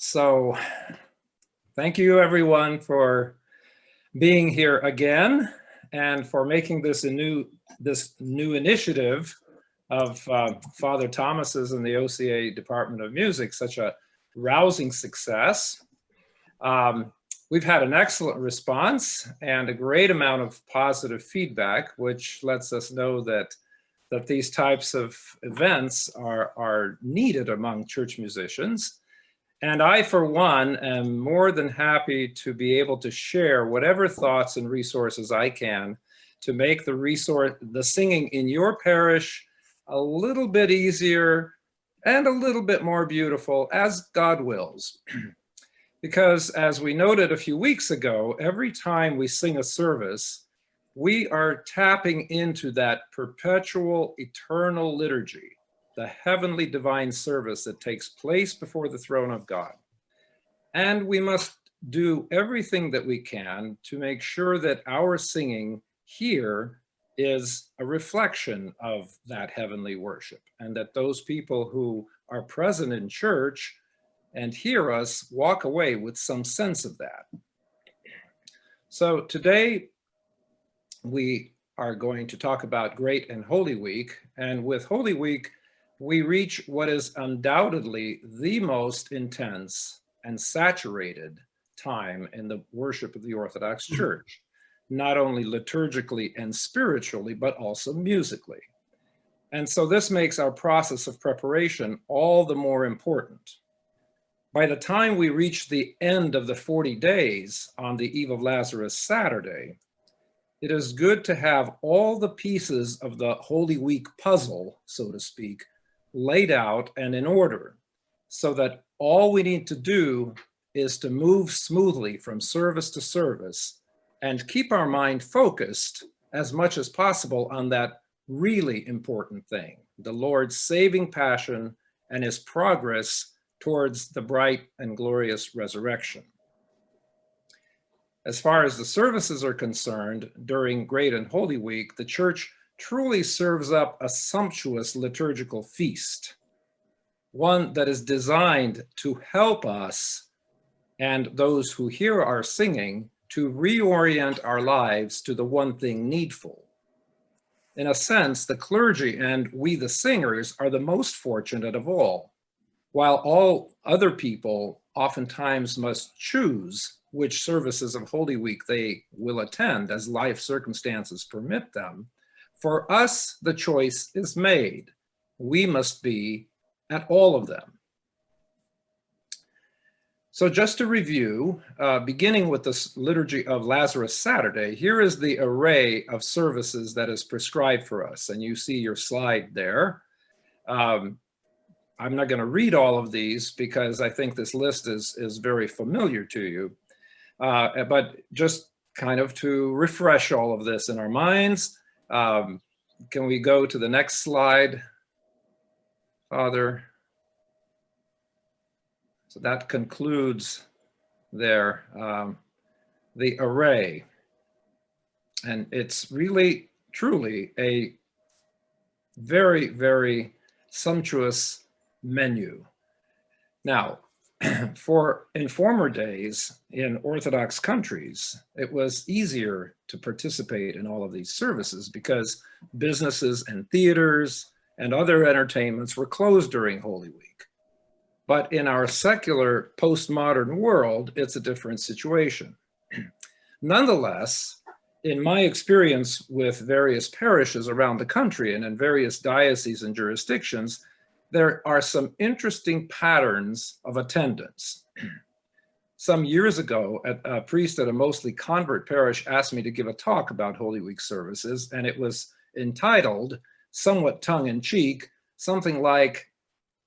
So thank you everyone for being here again and for making this a new initiative of Father Thomas's and the OCA Department of Music such a rousing success. We've had an excellent response and a great amount of positive feedback, which lets us know that these types of events are needed among church musicians. And I, for one, am more than happy to be able to share whatever thoughts and resources I can to make the singing in your parish a little bit easier and a little bit more beautiful, as God wills. Because as we noted a few weeks ago, every time we sing a service, we are tapping into that perpetual, eternal liturgy, the heavenly divine service that takes place before the throne of God. And we must do everything that we can to make sure that our singing here is a reflection of that heavenly worship, and that those people who are present in church and hear us walk away with some sense of that. So today we are going to talk about Great and Holy Week, and with Holy Week we reach what is undoubtedly the most intense and saturated time in the worship of the Orthodox Church, not only liturgically and spiritually, but also musically. And so this makes our process of preparation all the more important. By the time we reach the end of the 40 days on the Eve of Lazarus Saturday, it is good to have all the pieces of the Holy Week puzzle, so to speak, laid out and in order, so that all we need to do is to move smoothly from service to service and keep our mind focused as much as possible on that really important thing, the Lord's saving passion and his progress towards the bright and glorious resurrection. As far as the services are concerned, during Great and Holy Week, the Church truly serves up a sumptuous liturgical feast, one that is designed to help us and those who hear our singing to reorient our lives to the one thing needful. In a sense, the clergy and we the singers are the most fortunate of all. While all other people oftentimes must choose which services of Holy Week they will attend as life circumstances permit them, for us the choice is made. We must be at all of them. So just to review, beginning with the Liturgy of Lazarus Saturday, here is the array of services that is prescribed for us. And you see your slide there. I'm not going to read all of these because I think this list is very familiar to you. But just kind of to refresh all of this in our minds, can we go to the next slide, Father? So that concludes there, the array. And it's really, truly a very, very sumptuous menu. Now, in former days in Orthodox countries, it was easier to participate in all of these services because businesses and theaters and other entertainments were closed during Holy Week. But in our secular postmodern world, it's a different situation. Nonetheless, in my experience with various parishes around the country and in various dioceses and jurisdictions, there are some interesting patterns of attendance. Some years ago, a priest at a mostly convert parish asked me to give a talk about Holy Week services, and it was entitled, somewhat tongue-in-cheek, something like,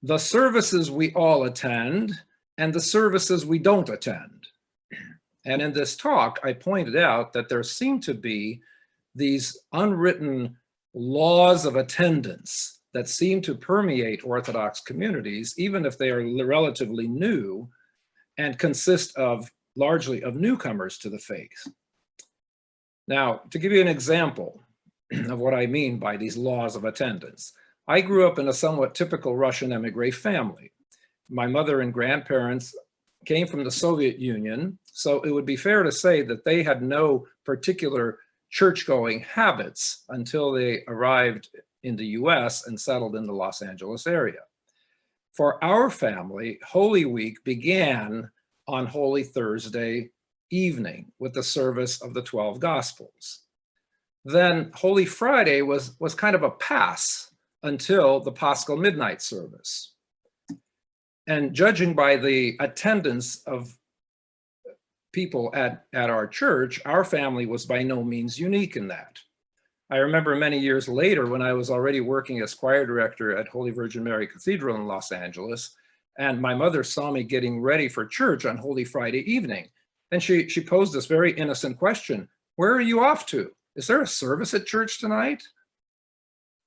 "The services we all attend and the services we don't attend." And in this talk, I pointed out that there seem to be these unwritten laws of attendance that seem to permeate Orthodox communities, even if they are relatively new and consist largely of newcomers to the faith. Now, to give you an example of what I mean by these laws of attendance, I grew up in a somewhat typical Russian emigre family. My mother and grandparents came from the Soviet Union, so it would be fair to say that they had no particular church-going habits until they arrived in the US and settled in the Los Angeles area. For our family, Holy Week began on Holy Thursday evening with the service of the 12 Gospels. Then Holy Friday was kind of a pass until the Paschal midnight service. And judging by the attendance of people at our church, our family was by no means unique in that. I remember many years later when I was already working as choir director at Holy Virgin Mary Cathedral in Los Angeles, and my mother saw me getting ready for church on Holy Friday evening. And she posed this very innocent question: "Where are you off to? Is there a service at church tonight?"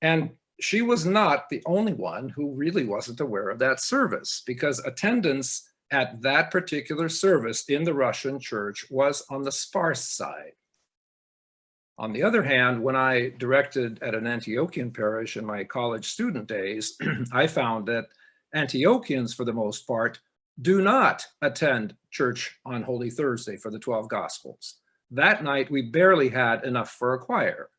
And she was not the only one who really wasn't aware of that service, because attendance at that particular service in the Russian church was on the sparse side. On the other hand, when I directed at an Antiochian parish in my college student days, I found that Antiochians, for the most part, do not attend church on Holy Thursday for the 12 Gospels. That night, we barely had enough for a choir.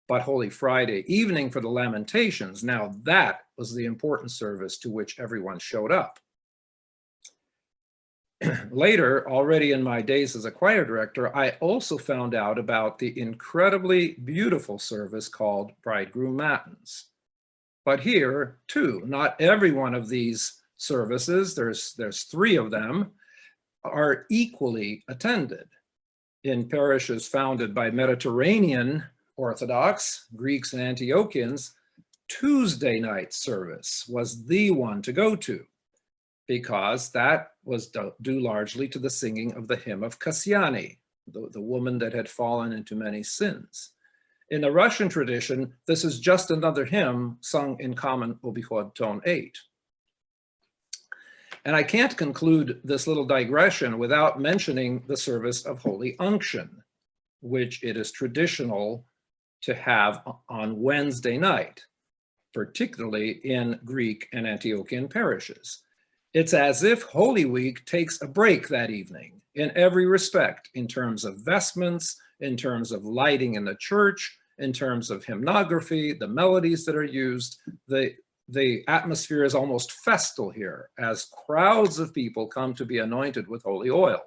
But Holy Friday evening for the Lamentations, now that was the important service to which everyone showed up. Later, already in my days as a choir director, I also found out about the incredibly beautiful service called Bridegroom Matins. But here, too, not every one of these services, there's 3 of them, are equally attended. In parishes founded by Mediterranean Orthodox, Greeks and Antiochians, Tuesday night service was the one to go to, because that was due largely to the singing of the hymn of Kassiani, the woman that had fallen into many sins. In the Russian tradition, this is just another hymn sung in common obichod tone 8. And I can't conclude this little digression without mentioning the service of Holy Unction, which it is traditional to have on Wednesday night, particularly in Greek and Antiochian parishes. It's as if Holy Week takes a break that evening in every respect, in terms of vestments, in terms of lighting in the church, in terms of hymnography, the melodies that are used. The atmosphere is almost festal here as crowds of people come to be anointed with holy oil.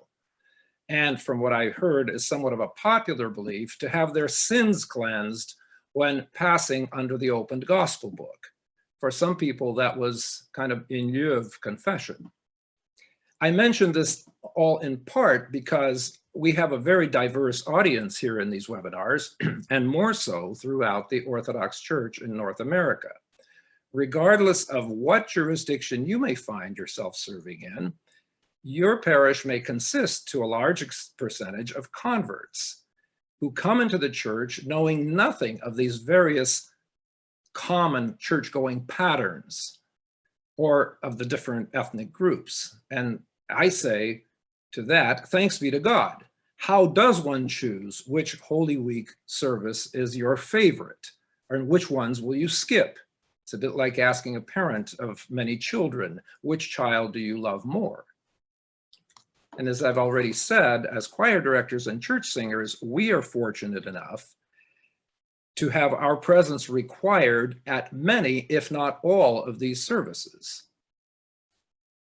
And from what I heard is somewhat of a popular belief, to have their sins cleansed when passing under the opened gospel book. For some people, that was kind of in lieu of confession. I mentioned this all in part because we have a very diverse audience here in these webinars, and more so throughout the Orthodox Church in North America. Regardless of what jurisdiction you may find yourself serving in, your parish may consist to a large percentage of converts who come into the church knowing nothing of these various common church-going patterns or of the different ethnic groups. And I say to that, thanks be to God. How does one choose which Holy Week service is your favorite, or which ones will you skip? It's a bit like asking a parent of many children, which child do you love more? And as I've already said, as choir directors and church singers, we are fortunate enough to have our presence required at many, if not all, of these services.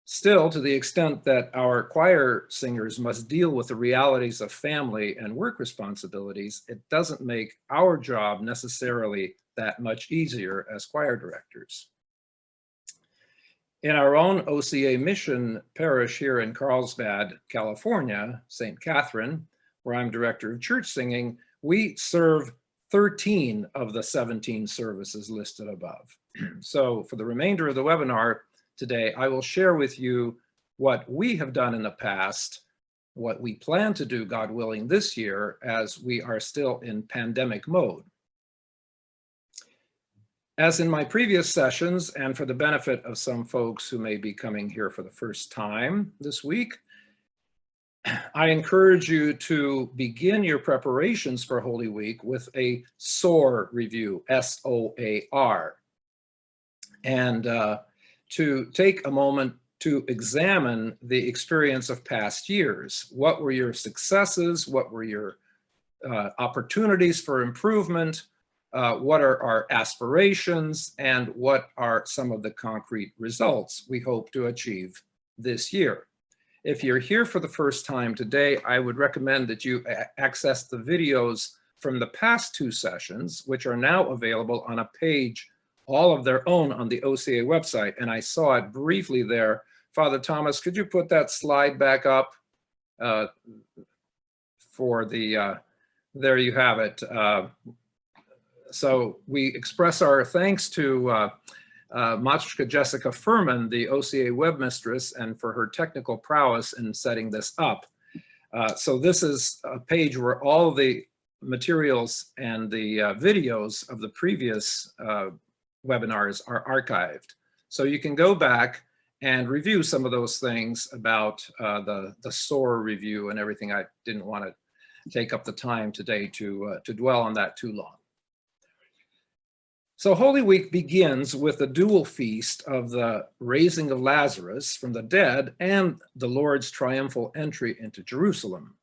Still, to the extent that our choir singers must deal with the realities of family and work responsibilities, it doesn't make our job necessarily that much easier as choir directors. In our own OCA mission parish here in Carlsbad, California, St. Catherine, where I'm director of church singing, we serve 13 of the 17 services listed above. So for the remainder of the webinar today, I will share with you what we have done in the past, what we plan to do, God willing, this year, as we are still in pandemic mode. As in my previous sessions, and for the benefit of some folks who may be coming here for the first time this week, I encourage you to begin your preparations for Holy Week with a SOAR review, S-O-A-R, and to take a moment to examine the experience of past years. What were your successes? What were your opportunities for improvement? What are our aspirations? And what are some of the concrete results we hope to achieve this year? If you're here for the first time today, I would recommend that you access the videos from the past 2 sessions, which are now available on a page all of their own on the OCA website. And I saw it briefly there. Father Thomas, could you put that slide back up for the, there you have it. So we express our thanks to Matrika Jessica Furman, the OCA webmistress, and for her technical prowess in setting this up. So this is a page where all the materials and the videos of the previous webinars are archived. So you can go back and review some of those things about the SOAR review and everything. I didn't want to take up the time today to dwell on that too long. So Holy Week begins with a dual feast of the Raising of Lazarus from the dead and the Lord's triumphal entry into Jerusalem.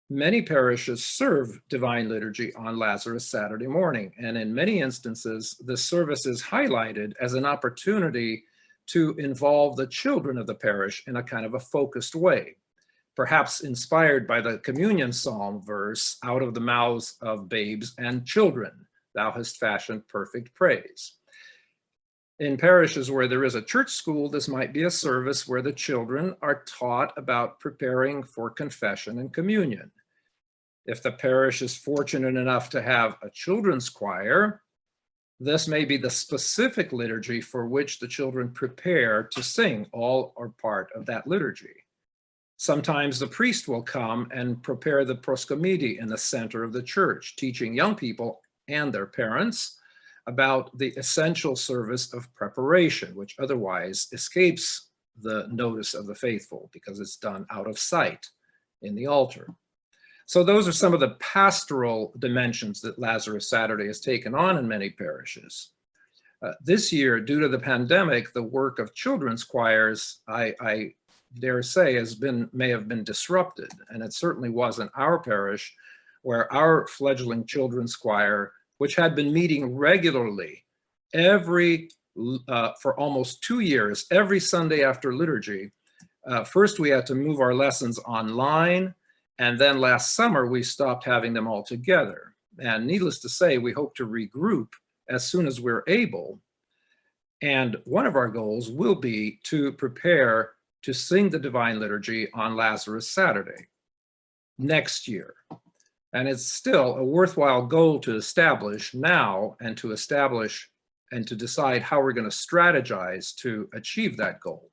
Many parishes serve Divine Liturgy on Lazarus Saturday morning, and in many instances, the service is highlighted as an opportunity to involve the children of the parish in a kind of a focused way, perhaps inspired by the communion psalm verse, "Out of the mouths of babes and children, thou hast fashioned perfect praise." In parishes where there is a church school, this might be a service where the children are taught about preparing for confession and communion. If the parish is fortunate enough to have a children's choir, this may be the specific liturgy for which the children prepare to sing all or part of that liturgy. Sometimes the priest will come and prepare the proscomidi in the center of the church, teaching young people and their parents about the essential service of preparation, which otherwise escapes the notice of the faithful because it's done out of sight in the altar. So those are some of the pastoral dimensions that Lazarus Saturday has taken on in many parishes. This year, due to the pandemic, the work of children's choirs, I dare say, may have been disrupted. And it certainly was in our parish, where our fledgling children's choir, which had been meeting regularly for almost 2 years, every Sunday after liturgy. First, we had to move our lessons online, and then last summer, we stopped having them all together. And needless to say, we hope to regroup as soon as we're able. And one of our goals will be to prepare to sing the Divine Liturgy on Lazarus Saturday next year. And it's still a worthwhile goal to establish now, and to establish and to decide how we're going to strategize to achieve that goal.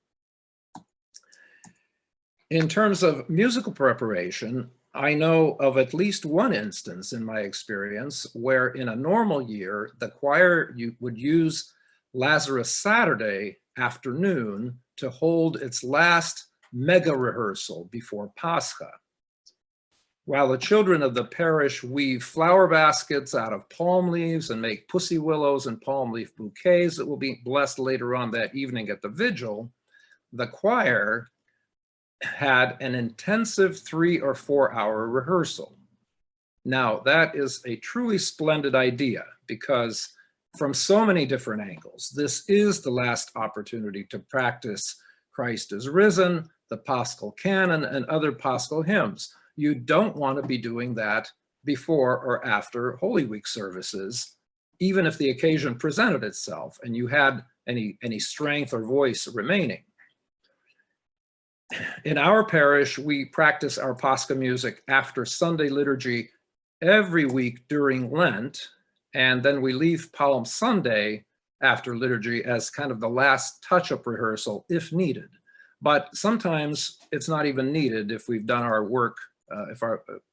In terms of musical preparation, I know of at least one instance in my experience where in a normal year, the choir would use Lazarus Saturday afternoon to hold its last mega rehearsal before Pascha. While the children of the parish weave flower baskets out of palm leaves and make pussy willows and palm leaf bouquets that will be blessed later on that evening at the Vigil, the choir had an intensive 3 or 4 hour rehearsal. Now, that is a truly splendid idea because from so many different angles, this is the last opportunity to practice Christ is risen, the Paschal canon, and other Paschal hymns. You don't want to be doing that before or after Holy Week services, even if the occasion presented itself and you had any strength or voice remaining. In our parish, we practice our Pascha music after Sunday liturgy every week during Lent, and then we leave Palm Sunday after liturgy as kind of the last touch-up rehearsal if needed. But sometimes it's not even needed if we've done our work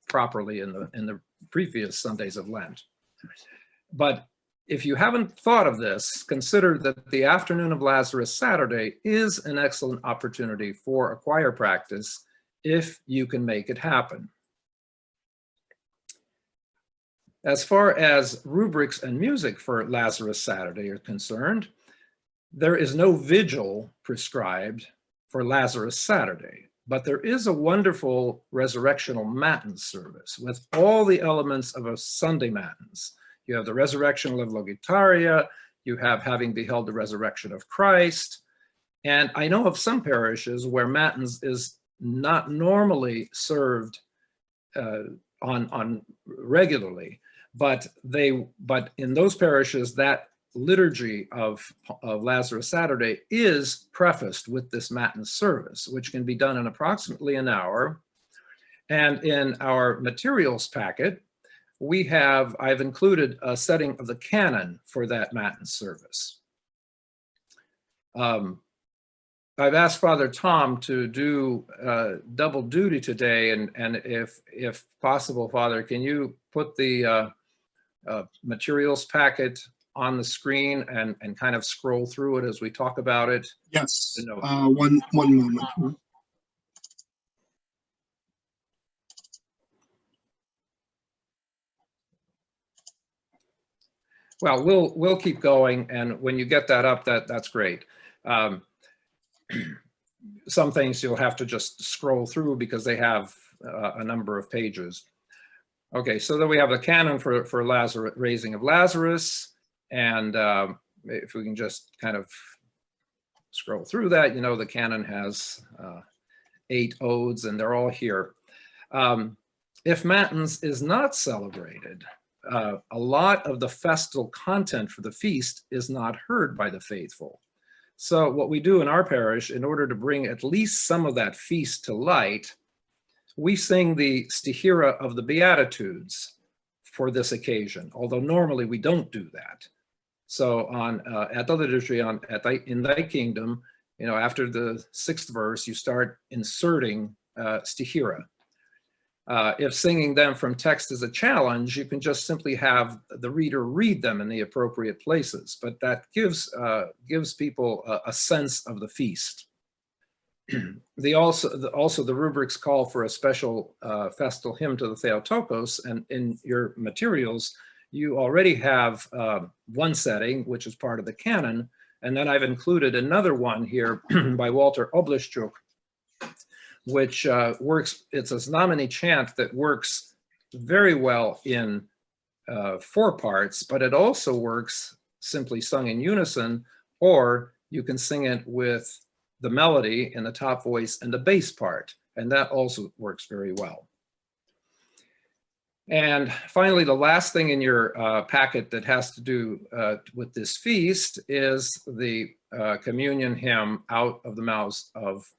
properly in the previous Sundays of Lent. But if you haven't thought of this, consider that the afternoon of Lazarus Saturday is an excellent opportunity for a choir practice if you can make it happen. As far as rubrics and music for Lazarus Saturday are concerned, there is no vigil prescribed for Lazarus Saturday. But there is a wonderful resurrectional Matins service with all the elements of a Sunday Matins. You have the resurrection of Logitaria, you have having beheld the resurrection of Christ. And I know of some parishes where Matins is not normally served on regularly, but in those parishes, that liturgy of Lazarus Saturday is prefaced with this Matins service, which can be done in approximately an hour. And in our materials packet, I've included a setting of the canon for that Matins service. I've asked Father Tom to do double duty today, and if possible, Father, can you put the materials packet on the screen and kind of scroll through it as we talk about it? Yes. One moment. Well, we'll keep going, and when you get that up, that's great. Some things you'll have to just scroll through because they have a number of pages. Okay, so then we have the canon for Lazarus, Raising of Lazarus, and if we can just kind of scroll through that, you know, the canon has 8 odes, and they're all here. If Matins is not celebrated, a lot of the festal content for the feast is not heard by the faithful. So what we do in our parish, in order to bring at least some of that feast to light, we sing the Stihira of the Beatitudes for this occasion, although normally we don't do that. So at the liturgy, in thy kingdom, you know, after the 6th verse, you start inserting Stihira. If singing them from text is a challenge, you can just simply have the reader read them in the appropriate places, but that gives people a sense of the feast. Also the rubrics call for a special festal hymn to the Theotokos, and in your materials, you already have one setting, which is part of the canon, and then I've included another one here by Walter Obliszczuk, which works, it's a nominee chant that works very well in 4 parts, but it also works simply sung in unison, or you can sing it with the melody in the top voice and the bass part, and that also works very well. And finally, the last thing in your packet that has to do with this feast is the communion hymn, Out of the Mouths of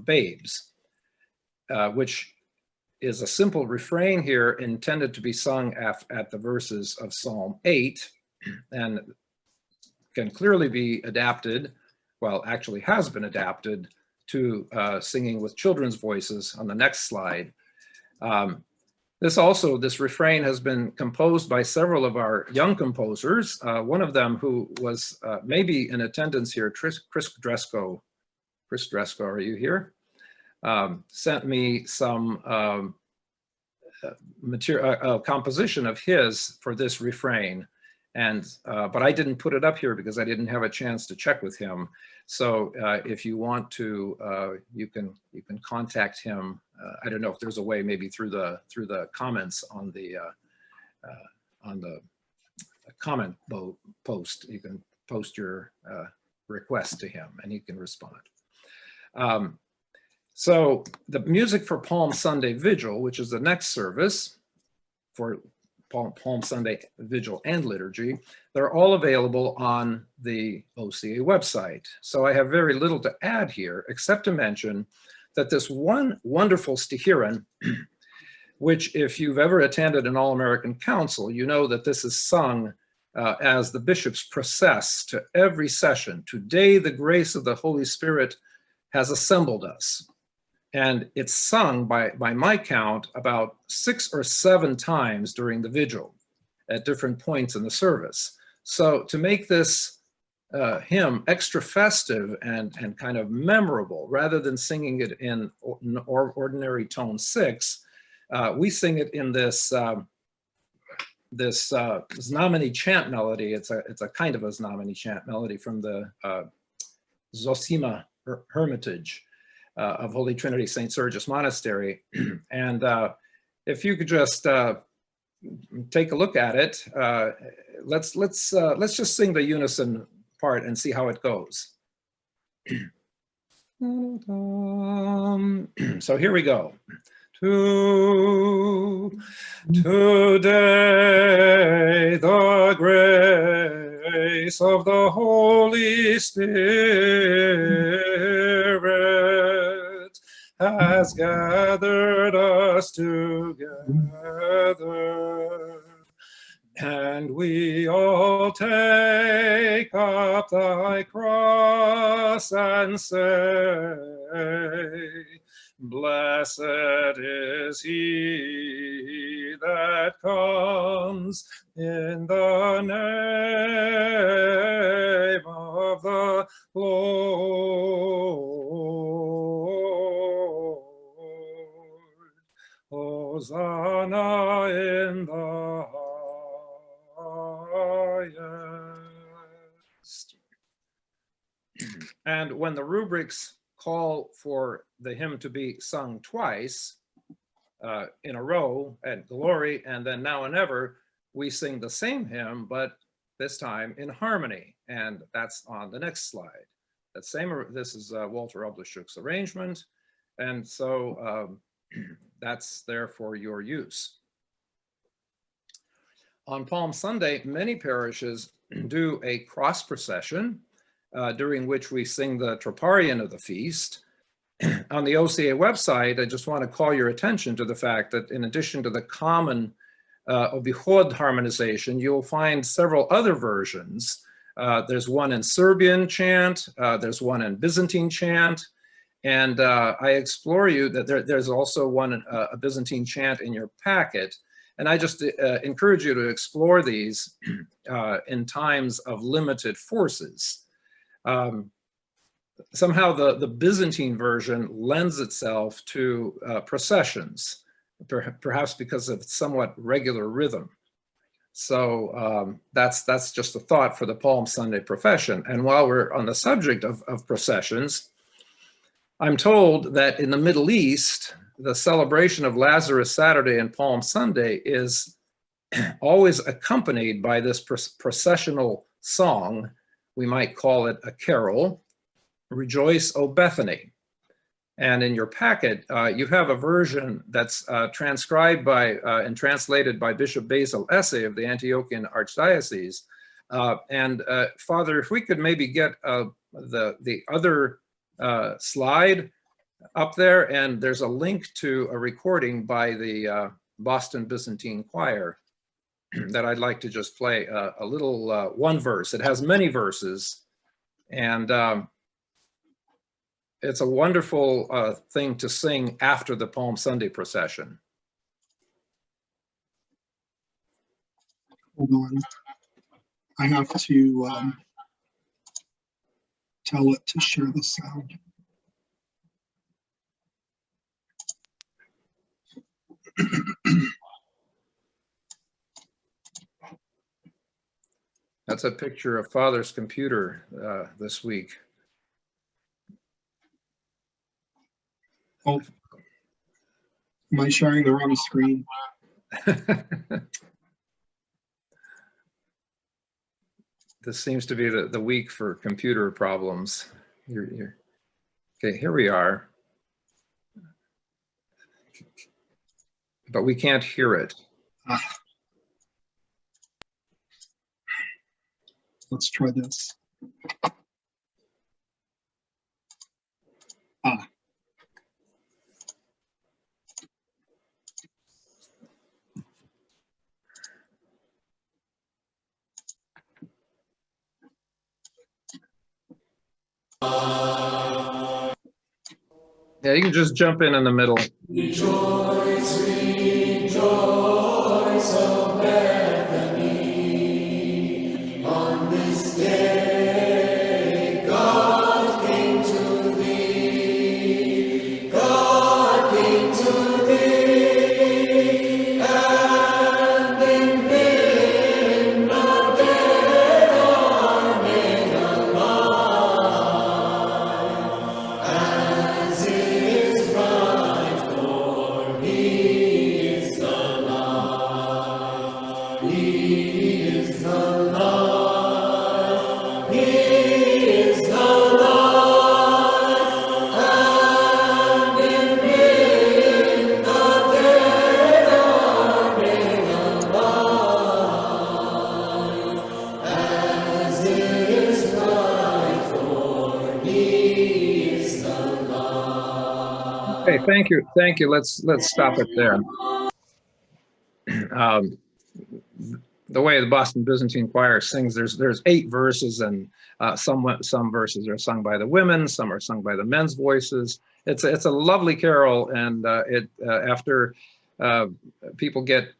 Babes, which is a simple refrain here intended to be sung at the verses of Psalm 8, and can clearly be adapted, well, actually has been adapted to singing with children's voices on the next slide. This refrain has been composed by several of our young composers. One of them, who was maybe in attendance here, Chris Dresko. Chris Dresko, are you here? Sent me some composition of his for this refrain, and but I didn't put it up here because I didn't have a chance to check with him. So if you want to, you can contact him. I don't know if there's a way, maybe through the comments on the comment post. You can post your request to him, and he can respond. So the music for Palm Sunday Vigil, which is the next service for Palm Sunday Vigil and Liturgy, they're all available on the OCA website. So I have very little to add here, except to mention that this one wonderful Stihira, which if you've ever attended an All-American Council, you know that this is sung as the bishops process to every session. Today, the grace of the Holy Spirit has assembled us. And it's sung by my count about 6 or 7 times during the vigil at different points in the service. So to make this hymn extra festive and kind of memorable, rather than singing it in ordinary tone 6, we sing it in this nominee chant melody. It's a kind of a nominee chant melody from the Zosima Hermitage. of Holy Trinity St. Sergius Monastery. And if you could just take a look at it, let's just sing the unison part and see how it goes. So here we go. Today the grace of the Holy Spirit has gathered us together, and we all take up thy cross and say, blessed is he that comes in the name of the Lord. Hosanna in the highest. And when the rubrics call for the hymn to be sung twice in a row at Glory and then Now and Ever, we sing the same hymn, but this time in harmony. And that's on the next slide. This is Walter Obluschuk's arrangement. And so that's there for your use. On Palm Sunday, many parishes do a cross procession, during which we sing the Troparion of the feast. On the OCA website, I just want to call your attention to the fact that in addition to the common Obichod harmonization, you'll find several other versions. There's one in Serbian chant, there's one in Byzantine chant, and I explore you that there's also one, a Byzantine chant in your packet. And I just encourage you to explore these in times of limited forces. Somehow the Byzantine version lends itself to processions, perhaps because of somewhat regular rhythm. So that's just a thought for the Palm Sunday profession. And while we're on the subject of processions, I'm told that in the Middle East, the celebration of Lazarus Saturday and Palm Sunday is always accompanied by this processional song. We might call it a carol, Rejoice, O Bethany. And in your packet, you have a version that's transcribed by and translated by Bishop Basil Essay of the Antiochian Archdiocese. Father, if we could maybe get the other slide up there, and there's a link to a recording by the Boston Byzantine Choir that I'd like to just play a little one verse. It has many verses, and it's a wonderful thing to sing after the Palm Sunday procession. Hold on. I have to tell it to share the sound. That's a picture of Father's computer this week. Oh, am I sharing the wrong screen? This seems to be the week for computer problems. Okay, here we are. But we can't hear it. Let's try this. Yeah, you can just jump in the middle. Rejoice, rejoice, O Bethany, on this day God came to thee, God came to thee, and in him the dead are made alive, as in Okay, thank you, thank you. Let's stop it there. The way the Boston Byzantine Choir sings, there's 8 verses, and some verses are sung by the women, some are sung by the men's voices. It's a lovely carol, and after people get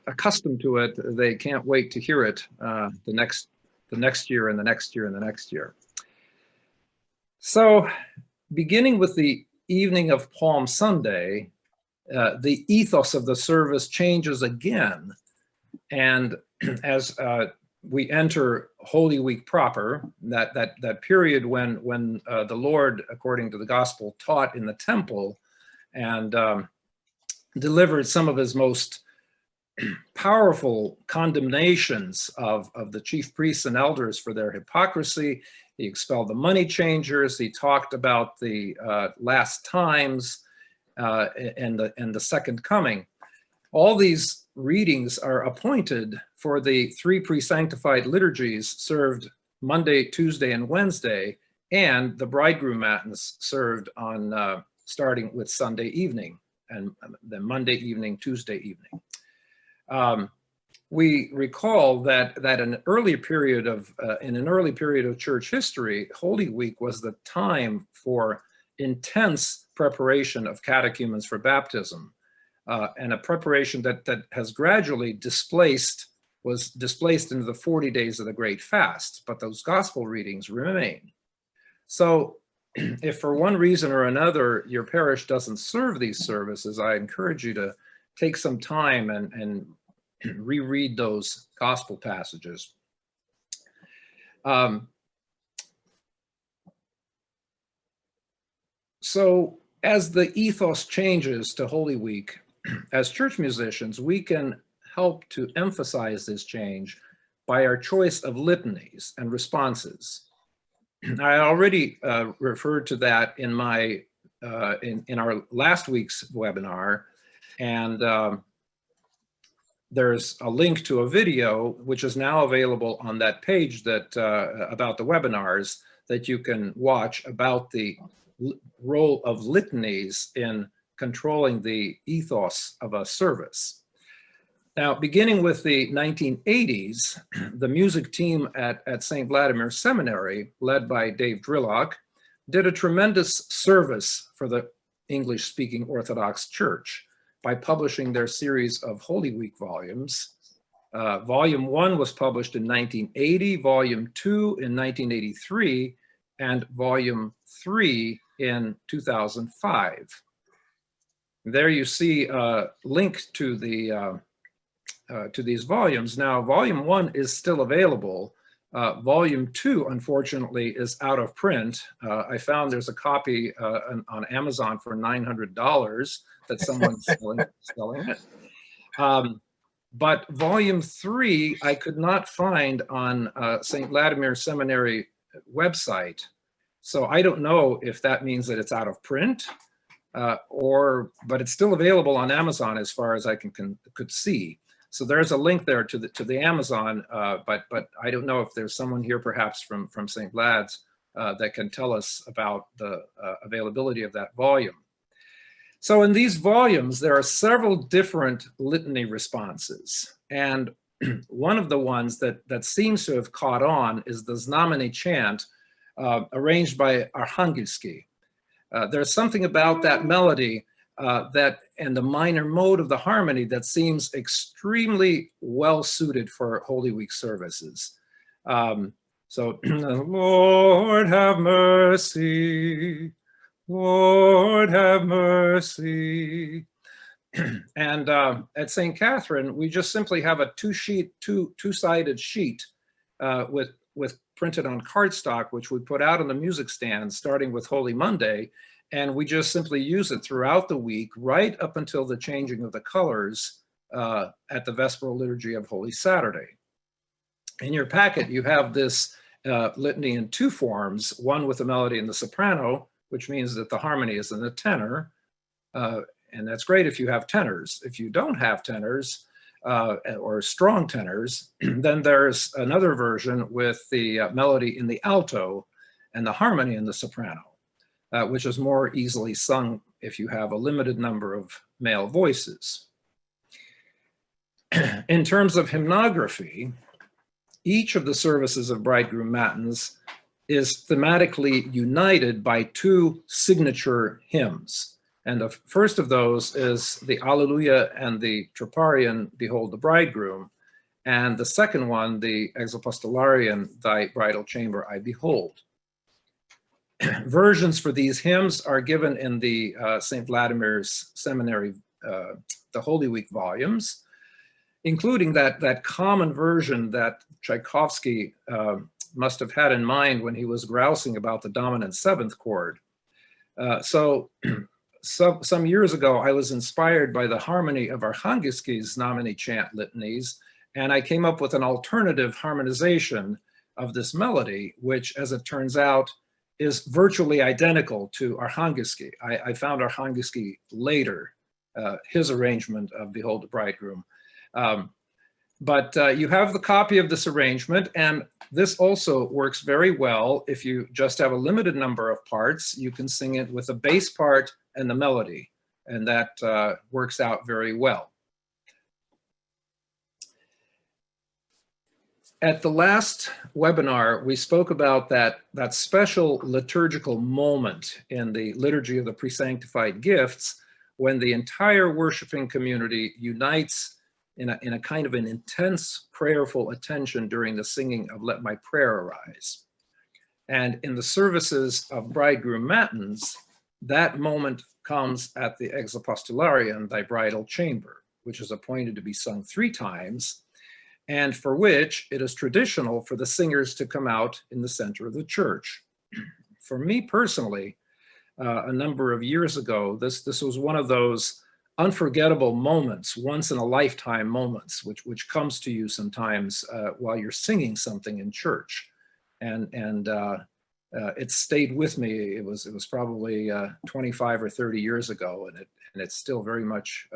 accustomed to it, they can't wait to hear it the next year and the next year and the next year. So, beginning with the evening of Palm Sunday, the ethos of the service changes again. And as we enter Holy Week proper, that period when the Lord, according to the gospel, taught in the temple and delivered some of his most powerful condemnations of the chief priests and elders for their hypocrisy. He expelled the money changers. He talked about the last times and the second coming. All these readings are appointed for the 3 presanctified liturgies served Monday, Tuesday, and Wednesday, and the Bridegroom Matins served on starting with Sunday evening, and then Monday evening, Tuesday evening. We recall that in an early period of church history, Holy Week was the time for intense preparation of catechumens for baptism, and a preparation that has gradually was displaced into the 40 days of the Great Fast, but those gospel readings remain. So if for one reason or another your parish doesn't serve these services, I encourage you to take some time and reread those gospel passages. So as the ethos changes to Holy Week, as church musicians, we can help to emphasize this change by our choice of litanies and responses. I already referred to that in my in our last week's webinar, and there's a link to a video which is now available on that page that about the webinars that you can watch about the role of litanies in controlling the ethos of a service. Now, beginning with the 1980s, the music team at St. Vladimir Seminary, led by Dave Drillock, did a tremendous service for the English-speaking Orthodox Church by publishing their series of Holy Week volumes. Volume 1 was published in 1980, Volume 2 in 1983, and Volume 3 in 2005. There you see a link to these volumes. Now, Volume 1 is still available. Volume 2, unfortunately, is out of print. I found there's a copy on Amazon for $900 that someone's selling it. But Volume 3, I could not find on St. Vladimir Seminary website. So I don't know if that means that it's out of print, but it's still available on Amazon as far as I could see. So there's a link there to the Amazon, but I don't know if there's someone here perhaps from St. Vlad's that can tell us about the availability of that volume. So in these volumes, there are several different litany responses. And one of the ones that seems to have caught on is the Nominee Chant, arranged by Archangel. There's something about that melody and the minor mode of the harmony that seems extremely well suited for Holy Week services. So, Lord have mercy, Lord have mercy. And at St. Catherine, we just simply have a two-sided sheet with printed on cardstock, which we put out on the music stand starting with Holy Monday. And we just simply use it throughout the week, right up until the changing of the colors at the Vesperal Liturgy of Holy Saturday. In your packet, you have this litany in 2 forms, one with the melody in the soprano, which means that the harmony is in the tenor. And that's great if you have tenors. If you don't have tenors or strong tenors, then there's another version with the melody in the alto and the harmony in the soprano. Which is more easily sung if you have a limited number of male voices. In terms of hymnography, each of the services of Bridegroom Matins is thematically united by two signature hymns. And the first of those is the Alleluia and the Troparion, Behold the Bridegroom. And the second one, the Exapostolarian, Thy Bridal Chamber I Behold. Versions for these hymns are given in the St. Vladimir's Seminary, the Holy Week volumes, including that common version that Tchaikovsky must have had in mind when he was grousing about the dominant seventh chord. So some years ago, I was inspired by the harmony of Archangelski's Nominee Chant litanies, and I came up with an alternative harmonization of this melody, which, as it turns out, is virtually identical to Archangelsky. I found Archangelsky later, his arrangement of Behold the Bridegroom. But you have the copy of this arrangement, and this also works very well if you just have a limited number of parts. You can sing it with the bass part and the melody, and that works out very well. At the last webinar, we spoke about that special liturgical moment in the Liturgy of the Presanctified Gifts when the entire worshiping community unites in a kind of an intense prayerful attention during the singing of Let My Prayer Arise. And in the services of Bridegroom Matins, that moment comes at the Exapostolarian, Thy Bridal Chamber, which is appointed to be sung 3 times, and for which it is traditional for the singers to come out in the center of the church. For me personally, a number of years ago, this was one of those unforgettable moments, once in a lifetime moments, which comes to you sometimes while you're singing something in church. And it stayed with me. It was probably 25 or 30 years ago, and it's still very much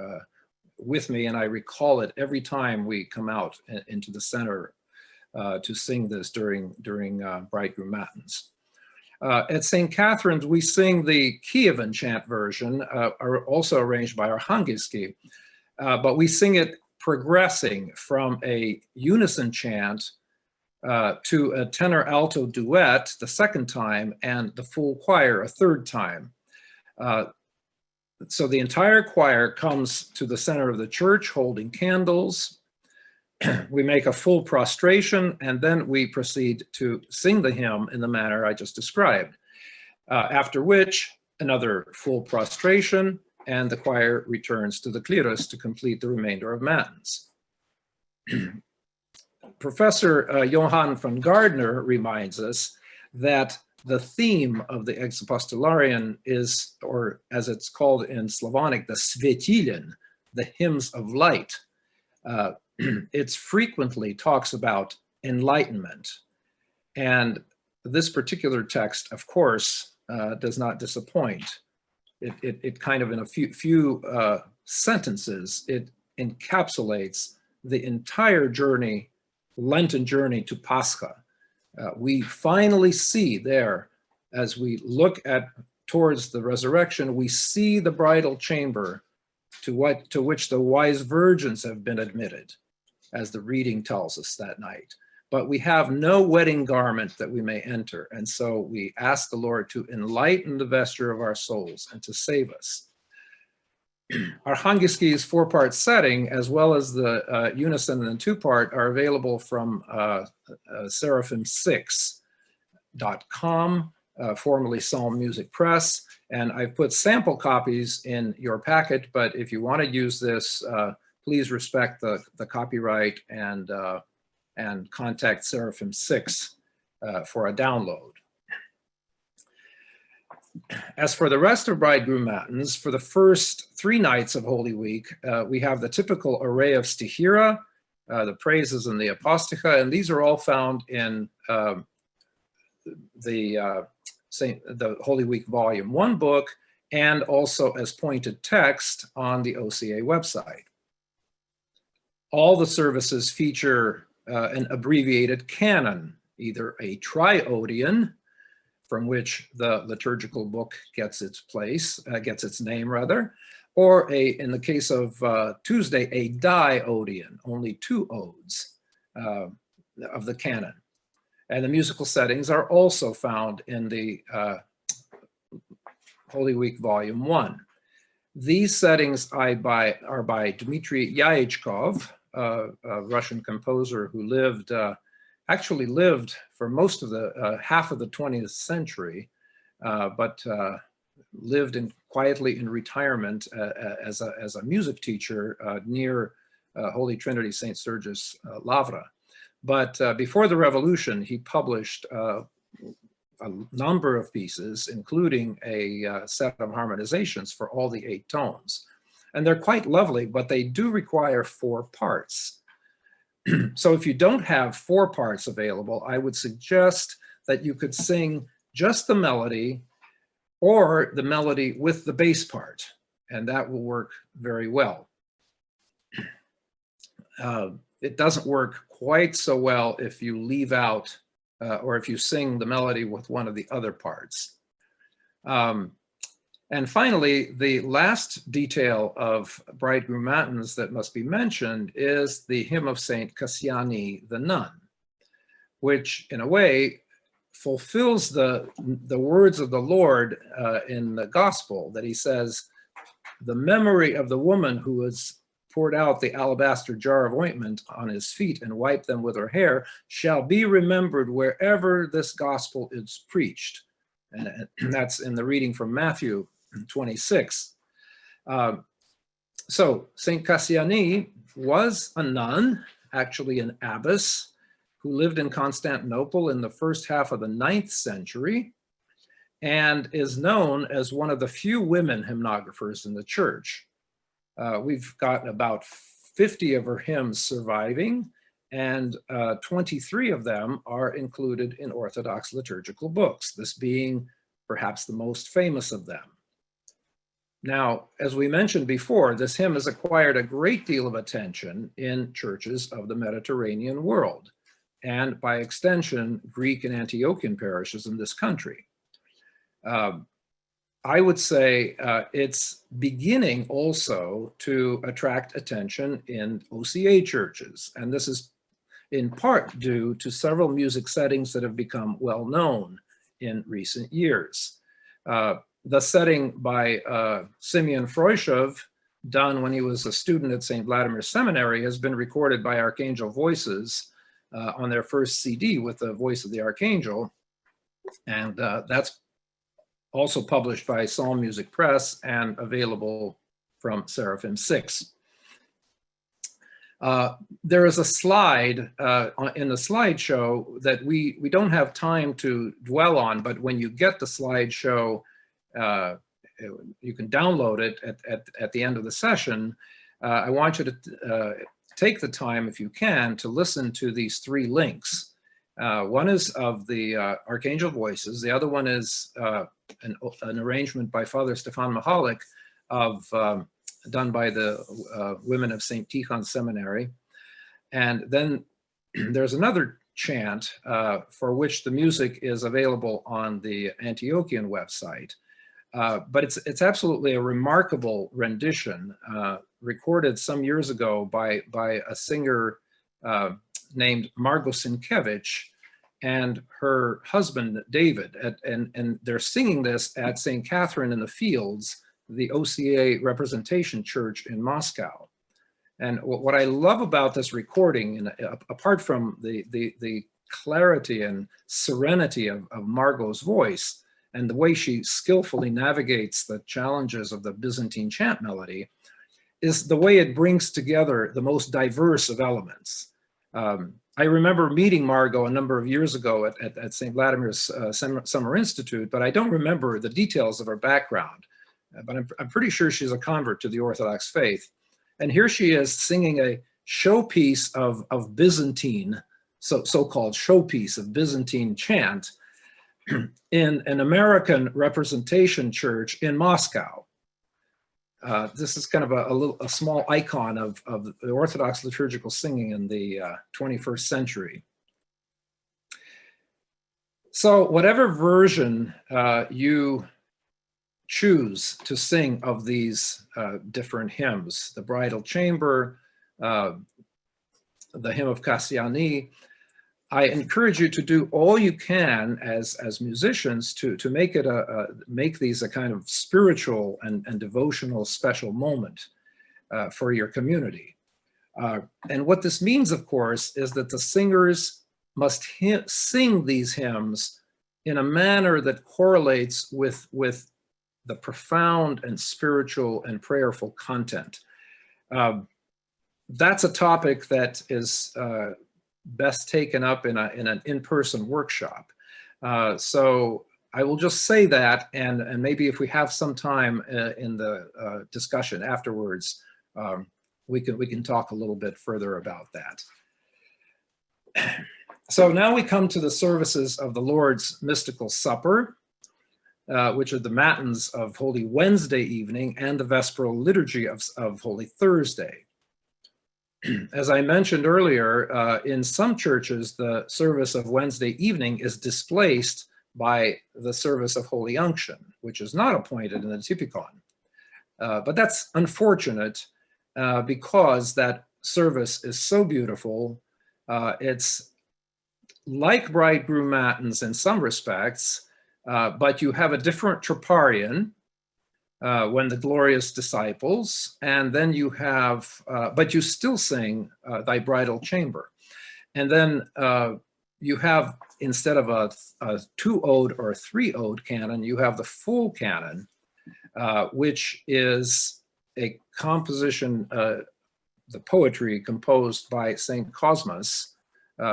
with me, and I recall it every time we come out into the center to sing this during Bridegroom Matins. At St. Catherine's, we sing the Kievan chant version, also arranged by Archangelsky, but we sing it progressing from a unison chant to a tenor-alto duet the second time, and the full choir a third time. So the entire choir comes to the center of the church holding candles. We make a full prostration, and then we proceed to sing the hymn in the manner I just described. After which, another full prostration, and the choir returns to the cleros to complete the remainder of Matins. Professor Johann von Gardner reminds us that the theme of the Exapostolarian is, or as it's called in Slavonic, the Svetilin, the hymns of light. It frequently talks about enlightenment. And this particular text, of course, does not disappoint. It kind of, in a few sentences, it encapsulates the entire journey, Lenten journey to Pascha. We finally see there, as we look towards the resurrection, we see the bridal chamber to which the wise virgins have been admitted, as the reading tells us that night. But we have no wedding garment that we may enter. And so we ask the Lord to enlighten the vesture of our souls and to save us. Archangelsky's 4-part setting, as well as the unison and 2-part, are available from seraphim6.com, formerly Psalm Music Press. And I've put sample copies in your packet, but if you want to use this, please respect the copyright and contact Seraphim6 for a download. As for the rest of Bridegroom Matins, for the first 3 nights of Holy Week, we have the typical array of Stihira, the praises and the Aposticha, and these are all found in the Holy Week Volume 1 book, and also as pointed text on the OCA website. All the services feature an abbreviated canon, either a triodian, from which the liturgical book gets its place, gets its name rather, or in the case of Tuesday, a diodion, only 2 odes of the canon. And the musical settings are also found in the Holy Week Volume 1. These settings are by Dmitry Yaichkov, a Russian composer who actually lived for most of the half of the 20th century, but lived quietly in retirement as a music teacher near Holy Trinity St. Sergius Lavra. But before the revolution, he published a number of pieces, including a set of harmonizations for all the 8 tones. And they're quite lovely, but they do require 4 parts. So if you don't have 4 parts available, I would suggest that you could sing just the melody or the melody with the bass part, and that will work very well. It doesn't work quite so well if you leave out or if you sing the melody with one of the other parts. And finally, the last detail of Bridegroom Matins that must be mentioned is the hymn of Saint Cassiani the Nun, which in a way fulfills the words of the Lord in the gospel, that he says, the memory of the woman who has poured out the alabaster jar of ointment on his feet and wiped them with her hair shall be remembered wherever this gospel is preached. And that's in the reading from Matthew 26. So Saint Cassiani was a nun, actually an abbess, who lived in Constantinople in the first half of the 9th century, and is known as one of the few women hymnographers in the church. We've got about 50 of her hymns surviving, and 23 of them are included in Orthodox liturgical books, this being perhaps the most famous of them. Now, as we mentioned before, this hymn has acquired a great deal of attention in churches of the Mediterranean world, and by extension, Greek and Antiochian parishes in this country. I would say it's beginning also to attract attention in OCA churches, and this is in part due to several music settings that have become well known in recent years. The setting by Simeon Freushov, done when he was a student at St. Vladimir Seminary, has been recorded by Archangel Voices on their first CD with the voice of the Archangel, and that's also published by Psalm Music Press and available from Seraphim 6. There is a slide in the slideshow that we don't have time to dwell on, but when you get the slideshow, you can download it at the end of the session. I want you to take the time, if you can, to listen to these 3 links. One is of the Archangel Voices. The other one is an arrangement by Father Stefan Mahalik done by the women of St. Tikhon Seminary. And then there's another chant for which the music is available on the Antiochian website. But it's absolutely a remarkable rendition recorded some years ago by a singer named Margo Sienkiewicz and her husband, David. And they're singing this at St. Catherine in the Fields, the OCA representation church in Moscow. And what I love about this recording, and apart from the clarity and serenity of Margot's voice, and the way she skillfully navigates the challenges of the Byzantine chant melody, is the way it brings together the most diverse of elements. I remember meeting Margot a number of years ago at St. Vladimir's Summer Institute, but I don't remember the details of her background. But I'm pretty sure she's a convert to the Orthodox faith. And here she is singing a showpiece of Byzantine, so-called showpiece of Byzantine chant in an American representation church in Moscow. This is kind of a small icon of the Orthodox liturgical singing in the 21st century. So whatever version you choose to sing of these different hymns, the Bridal Chamber, the Hymn of Kassiani, I encourage you to do all you can as musicians to make it make these a kind of spiritual and devotional special moment for your community. And what this means, of course, is that the singers must sing these hymns in a manner that correlates with the profound and spiritual and prayerful content. That's a topic that is best taken up in an in-person workshop. So I will just say that, and maybe if we have some time in the discussion afterwards, we can talk a little bit further about that. So now we come to the services of the Lord's Mystical Supper, which are the Matins of Holy Wednesday evening and the Vesperal Liturgy of Holy Thursday. As I mentioned earlier, in some churches, the service of Wednesday evening is displaced by the service of Holy Unction, which is not appointed in the Typikon. But that's unfortunate because that service is so beautiful. It's like Bridegroom Matins in some respects, but you have a different troparion when the glorious disciples, and then you have, but you still sing thy bridal chamber. And then you have, instead of a 2-ode or a 3-ode canon, you have the full canon, which is a composition, the poetry composed by Saint Cosmas,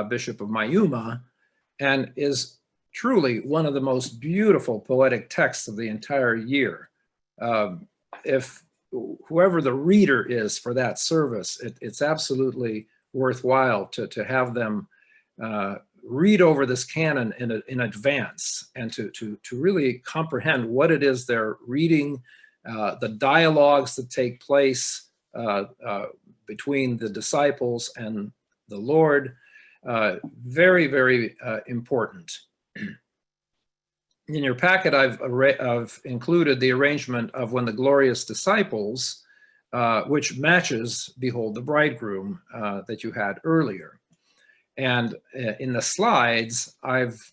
Bishop of Mayuma, and is truly one of the most beautiful poetic texts of the entire year. If whoever the reader is for that service, it's absolutely worthwhile to have them read over this canon in advance and to really comprehend what it is they're reading, the dialogues that take place between the disciples and the Lord. Very, very important. In your packet, I've included the arrangement of When the Glorious Disciples, which matches Behold the Bridegroom that you had earlier. And in the slides, I've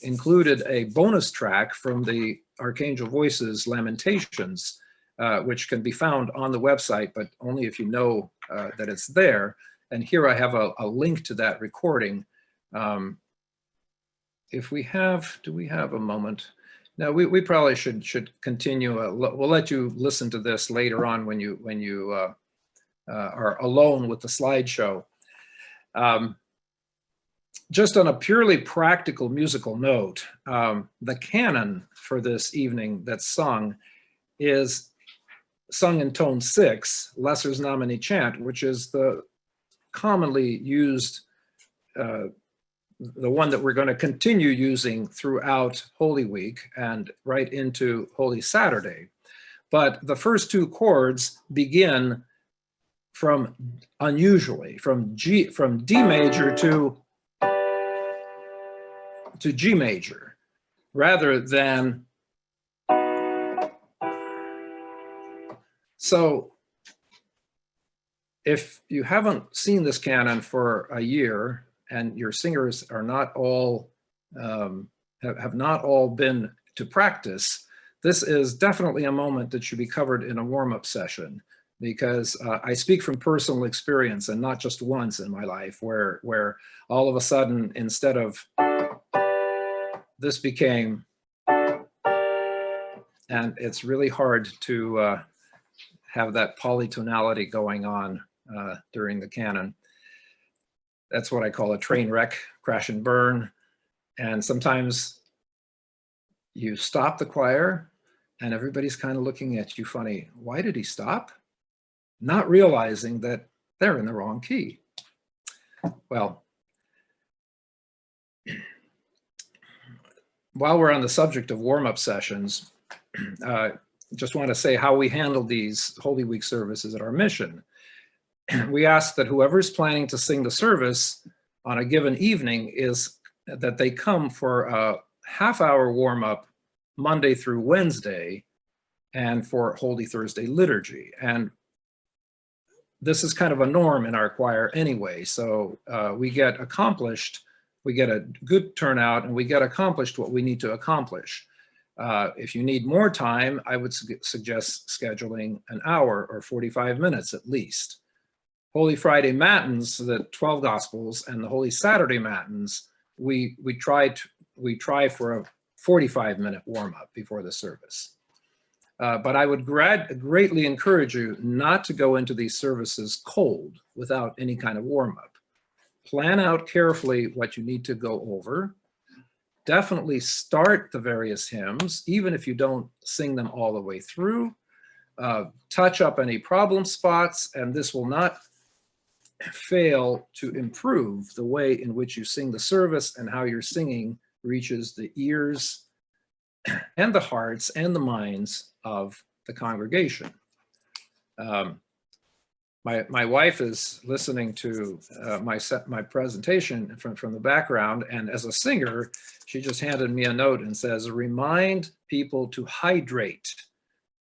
included a bonus track from the Archangel Voices Lamentations, which can be found on the website, but only if you know that it's there. And here I have a link to that recording. If we have, do we have a moment? No, we probably should continue. We'll let you listen to this later on when you are alone with the slideshow. Just on a purely practical musical note, the canon for this evening that's sung is sung in tone 6, Lesser's Nominee Chant, which is the commonly used, the one that we're going to continue using throughout Holy Week and right into Holy Saturday. But the first 2 chords begin from unusually, from D major to G major, rather than, so if you haven't seen this canon for a year and your singers are not all, have not all been to practice, this is definitely a moment that should be covered in a warm-up session, because I speak from personal experience, and not just once in my life, where all of a sudden, instead of this became, and it's really hard to have that polytonality going on during the canon. That's what I call a train wreck, crash and burn. And sometimes you stop the choir and everybody's kind of looking at you funny. Why did he stop? Not realizing that they're in the wrong key. Well, while we're on the subject of warm-up sessions, just want to say how we handle these Holy Week services at our mission. We ask that whoever's planning to sing the service on a given evening is that they come for a half-hour warm-up Monday through Wednesday and for Holy Thursday liturgy. And this is kind of a norm in our choir anyway, so we get a good turnout, and we get accomplished what we need to accomplish. If you need more time, I would suggest scheduling an hour or 45 minutes at least. Holy Friday Matins, the 12 Gospels, and the Holy Saturday Matins, we try for a 45-minute warm-up before the service. But I would greatly encourage you not to go into these services cold without any kind of warm-up. Plan out carefully what you need to go over. Definitely start the various hymns, even if you don't sing them all the way through. Touch up any problem spots, and this will not fail to improve the way in which you sing the service and how your singing reaches the ears and the hearts and the minds of the congregation. My wife is listening to my presentation from the background, and as a singer, she just handed me a note and says, remind people to hydrate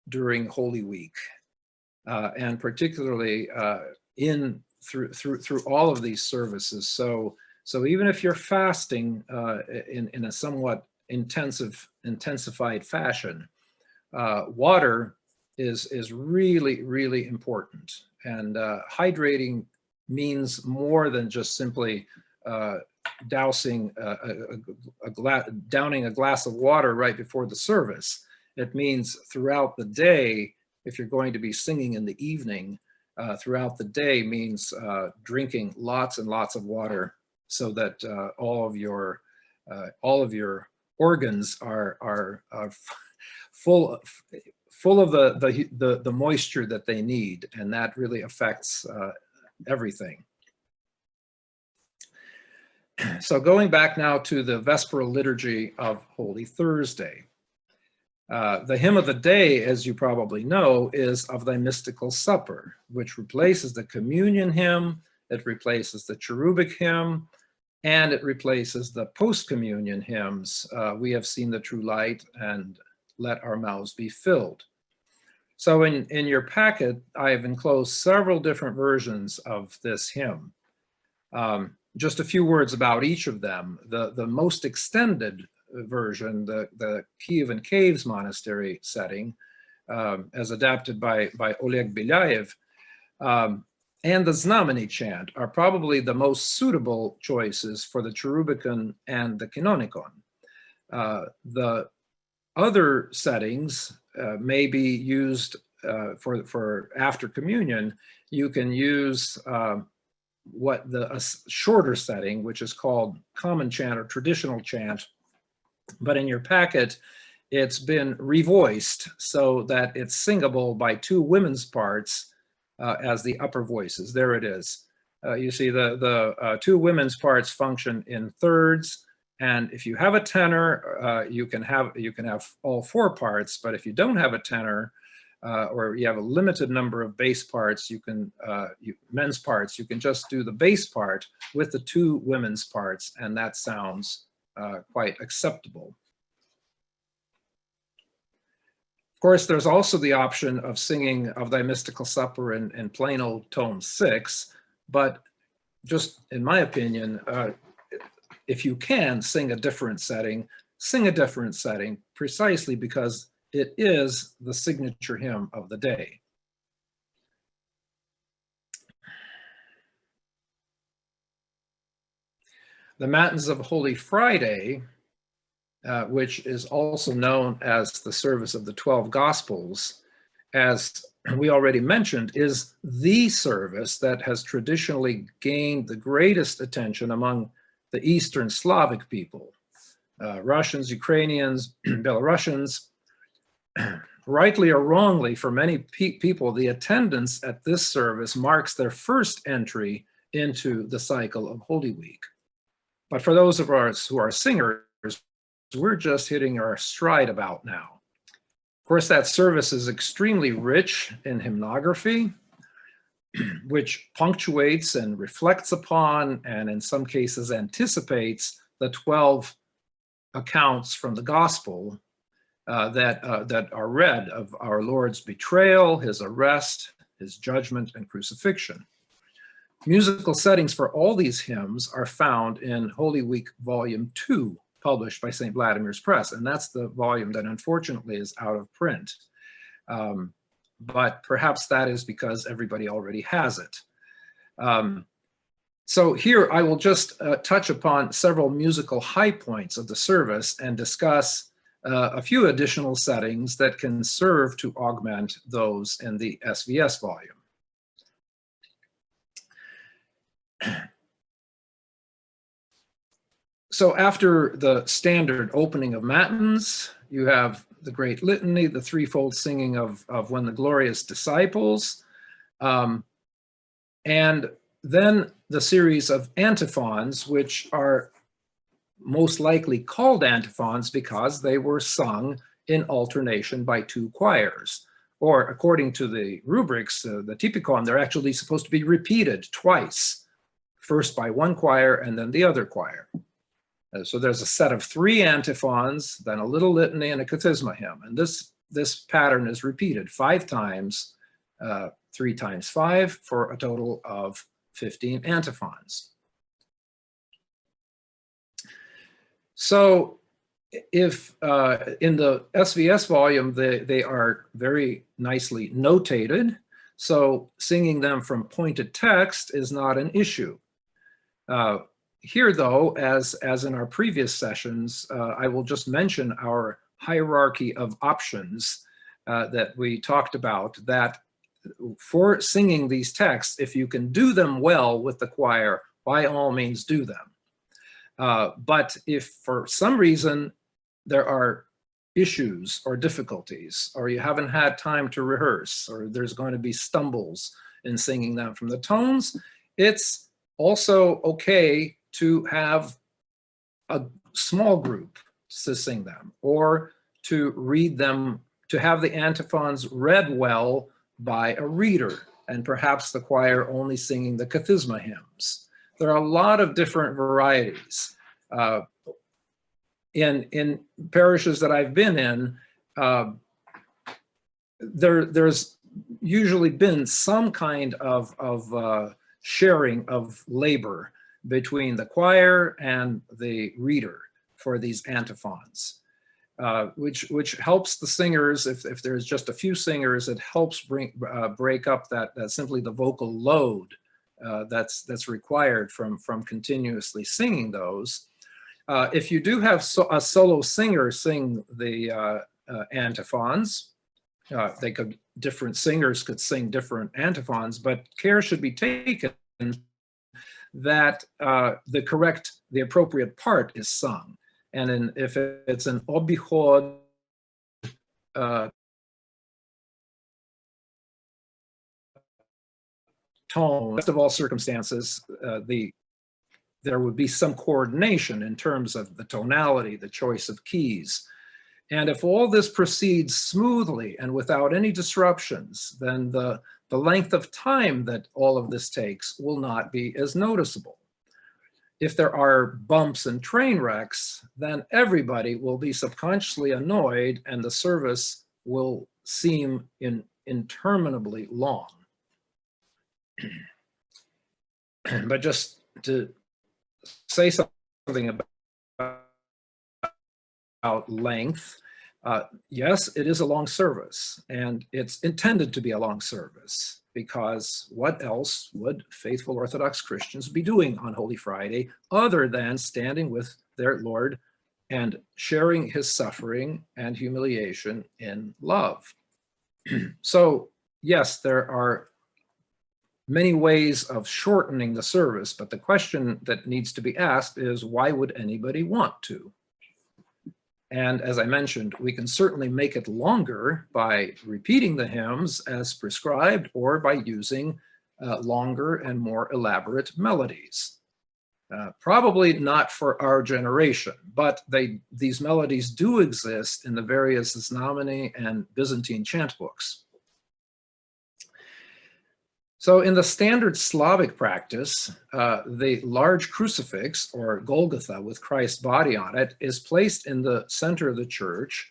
during Holy Week, and particularly through all of these services. So even if you're fasting in a somewhat intensified fashion, water is really, really important. And hydrating means more than just simply downing a glass of water right before the service. It means throughout the day, if you're going to be singing in the evening, throughout the day means drinking lots and lots of water, so that all of your organs are full of the moisture that they need, and that really affects everything. So going back now to the Vesperal liturgy of Holy Thursday. The hymn of the day, as you probably know, is Of Thy Mystical Supper, which replaces the communion hymn, it replaces the cherubic hymn, and it replaces the post-communion hymns, We Have Seen the True Light and Let Our Mouths Be Filled. So in your packet, I have enclosed several different versions of this hymn. Just a few words about each of them. The most extended version, the Kievan Caves Monastery setting, as adapted by Oleg Belyaev, and the Nominee Chant are probably the most suitable choices for the Cherubicon and the Canonicon. The other settings may be used for after communion. You can use a shorter setting, which is called common chant or traditional chant, but in your packet, it's been revoiced so that it's singable by two women's parts as the upper voices. There it is. You see the two women's parts function in thirds, and if you have a tenor, you can have all four parts. But if you don't have a tenor, or you have a limited number of bass parts, men's parts, you can just do the bass part with the two women's parts, and that sounds quite acceptable. Of course, there's also the option of singing Of Thy Mystical Supper in plain old tone 6, but just in my opinion, if you can sing a different setting, precisely because it is the signature hymn of the day. The Matins of Holy Friday, which is also known as the service of the 12 Gospels, as we already mentioned, is the service that has traditionally gained the greatest attention among the Eastern Slavic people, Russians, Ukrainians, Belarusians. Rightly or wrongly, for many people, the attendance at this service marks their first entry into the cycle of Holy Week. But for those of us who are singers, we're just hitting our stride about now. Of course, that service is extremely rich in hemography, which punctuates and reflects upon, and in some cases anticipates, the 12 accounts from the gospel that are read of our Lord's betrayal, his arrest, his judgment, and crucifixion. Musical settings for all these hymns are found in Holy Week Volume 2, published by St. Vladimir's Press, and that's the volume that unfortunately is out of print. But perhaps that is because everybody already has it. So here I will just touch upon several musical high points of the service and discuss a few additional settings that can serve to augment those in the SVS volume. So after the standard opening of Matins, you have the great litany, the threefold singing of When the Glorious Disciples, and then the series of antiphons, which are most likely called antiphons because they were sung in alternation by two choirs. Or according to the rubrics, the typicon, they're actually supposed to be repeated twice, first by one choir and then the other choir. So there's a set of 3 antiphons, then a little litany and a kathisma hymn. And this pattern is repeated 5 times, 3 times 5, for a total of 15 antiphons. So if in the SVS volume, they are very nicely notated, so singing them from pointed text is not an issue. Here, though, as in our previous sessions, I will just mention our hierarchy of options that we talked about, that for singing these texts, if you can do them well with the choir, by all means do them. But if for some reason there are issues or difficulties, or you haven't had time to rehearse, or there's going to be stumbles in singing them from the tones, it's also okay to have a small group to sing them, or to read them, to have the antiphons read well by a reader, and perhaps the choir only singing the kathisma hymns. There are a lot of different varieties. In parishes that I've been in, there's usually been some kind of sharing of labor between the choir and the reader for these antiphons, which helps the singers. If there's just a few singers, it helps break up that simply the vocal load that's required from continuously singing those. If you do have a solo singer sing the antiphons, different singers could sing different antiphons, but care should be taken that the appropriate part is sung. And if it's an obichod tone, best of all circumstances, there would be some coordination in terms of the tonality, the choice of keys. And if all this proceeds smoothly and without any disruptions, then the length of time that all of this takes will not be as noticeable. If there are bumps and train wrecks, then everybody will be subconsciously annoyed and the service will seem interminably long. But just to say something about length, yes, it is a long service, and it's intended to be a long service, because what else would faithful Orthodox Christians be doing on Holy Friday other than standing with their Lord and sharing his suffering and humiliation in love? So yes, there are many ways of shortening the service, but the question that needs to be asked is, why would anybody want to? And as I mentioned, we can certainly make it longer by repeating the hymns as prescribed, or by using longer and more elaborate melodies. Probably not for our generation, but these melodies do exist in the various Nominee and Byzantine chant books. So in the standard Slavic practice, the large crucifix, or Golgotha with Christ's body on it, is placed in the center of the church,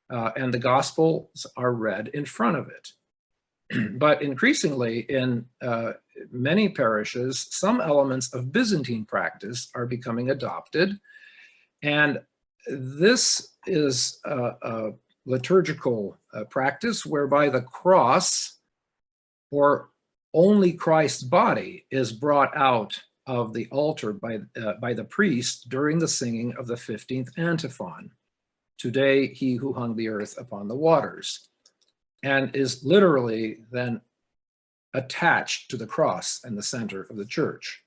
and the Gospels are read in front of it. But increasingly in many parishes, some elements of Byzantine practice are becoming adopted. And this is a liturgical practice whereby the cross, or only Christ's body, is brought out of the altar by the priest during the singing of the 15th antiphon. Today, he who hung the earth upon the waters, and is literally then attached to the cross in the center of the church.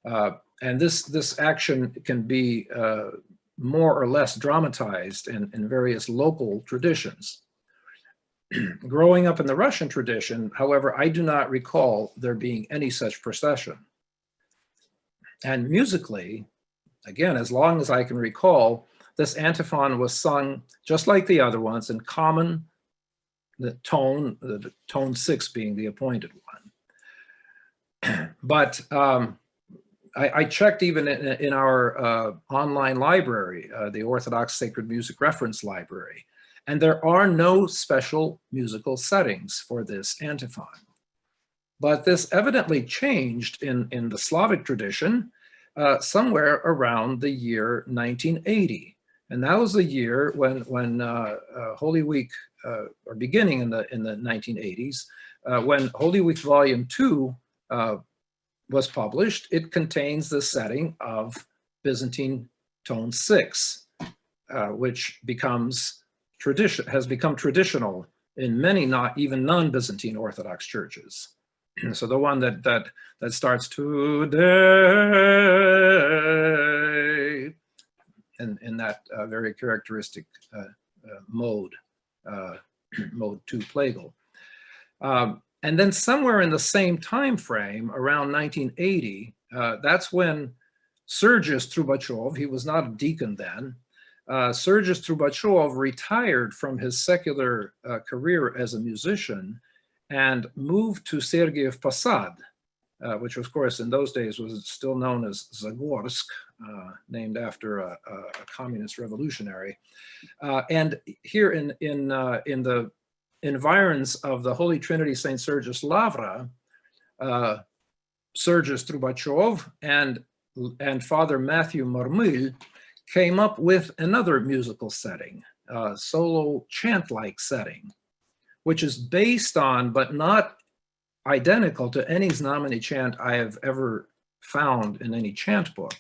And this action can be more or less dramatized in various local traditions. Growing up in the Russian tradition, however, I do not recall there being any such procession. And musically, again, as long as I can recall, this antiphon was sung just like the other ones in common, the tone 6 being the appointed one. But I checked even in our online library, the Orthodox Sacred Music Reference Library, and there are no special musical settings for this antiphon. But this evidently changed in the Slavic tradition somewhere around the year 1980. And that was the year when Holy Week, or beginning in the 1980s, when Holy Week Volume 2 was published. It contains the setting of Byzantine tone 6, which has become traditional in many even non-Byzantine Orthodox churches. So the one that starts today in that very characteristic mode 2 plagal. And then somewhere in the same time frame, around 1980, that's when Sergius Trubachov, he was not a deacon then, Sergius Trubachov retired from his secular career as a musician and moved to Sergiev Posad, which of course in those days was still known as Zagorsk, named after a communist revolutionary. And here in the environs of the Holy Trinity St. Sergius Lavra, Sergius Trubachov and Father Matthew Marmul came up with another musical setting, solo chant-like setting, which is based on, but not identical to any Nominee Chant I have ever found in any chant book.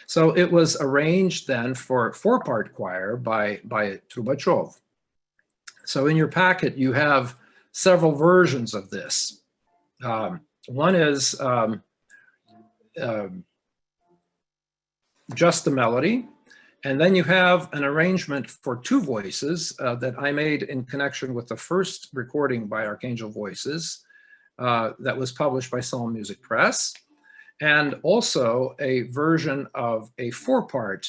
So it was arranged then for 4-part choir by Trubachov. So in your packet, you have several versions of this. One is just the melody, and then you have an arrangement for 2 voices that I made in connection with the first recording by Archangel Voices that was published by Psalm Music Press, and also a version of a 4-part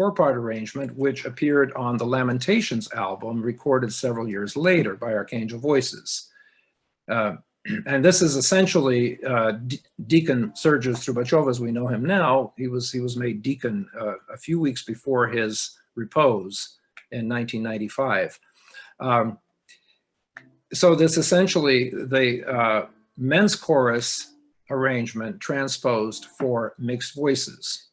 arrangement which appeared on the Lamentations album recorded several years later by Archangel Voices. And this is essentially Deacon Sergius Trubachov as we know him now. He was made deacon a few weeks before his repose in 1995. So this essentially the men's chorus arrangement transposed for mixed voices.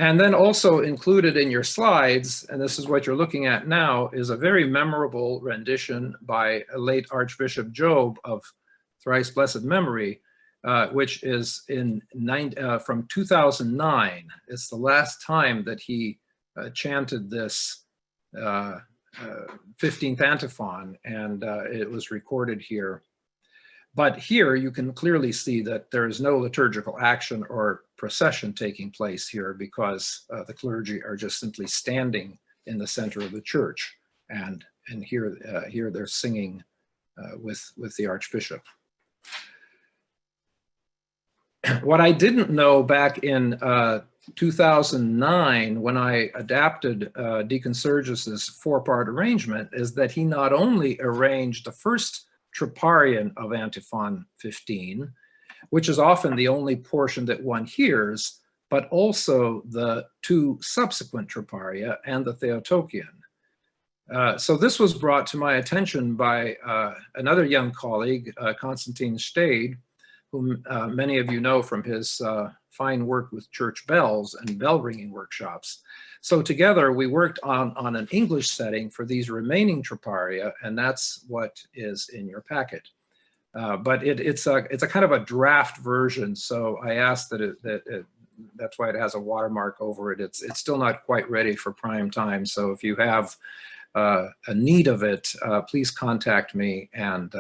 And then also included in your slides, and this is what you're looking at now, is a very memorable rendition by a late Archbishop Job of thrice blessed memory, which is from 2009. It's the last time that he chanted this 15th antiphon, and it was recorded here. But here you can clearly see that there is no liturgical action or procession taking place here, because the clergy are just simply standing in the center of the church, and here they're singing with the Archbishop. What I didn't know back in 2009, when I adapted Deacon Sergius's 4-part arrangement, is that he not only arranged the first troparion of Antiphon 15, which is often the only portion that one hears, but also the 2 subsequent troparia and the Theotokion. So this was brought to my attention by another young colleague, Konstantin Stade, whom many of you know from his fine work with church bells and bell ringing workshops. So together we worked on an English setting for these remaining troparia, and that's what is in your packet. But it's a kind of a draft version, so I asked that that's why it has a watermark over it. It's still not quite ready for prime time, so if you have a need of it, please contact me, and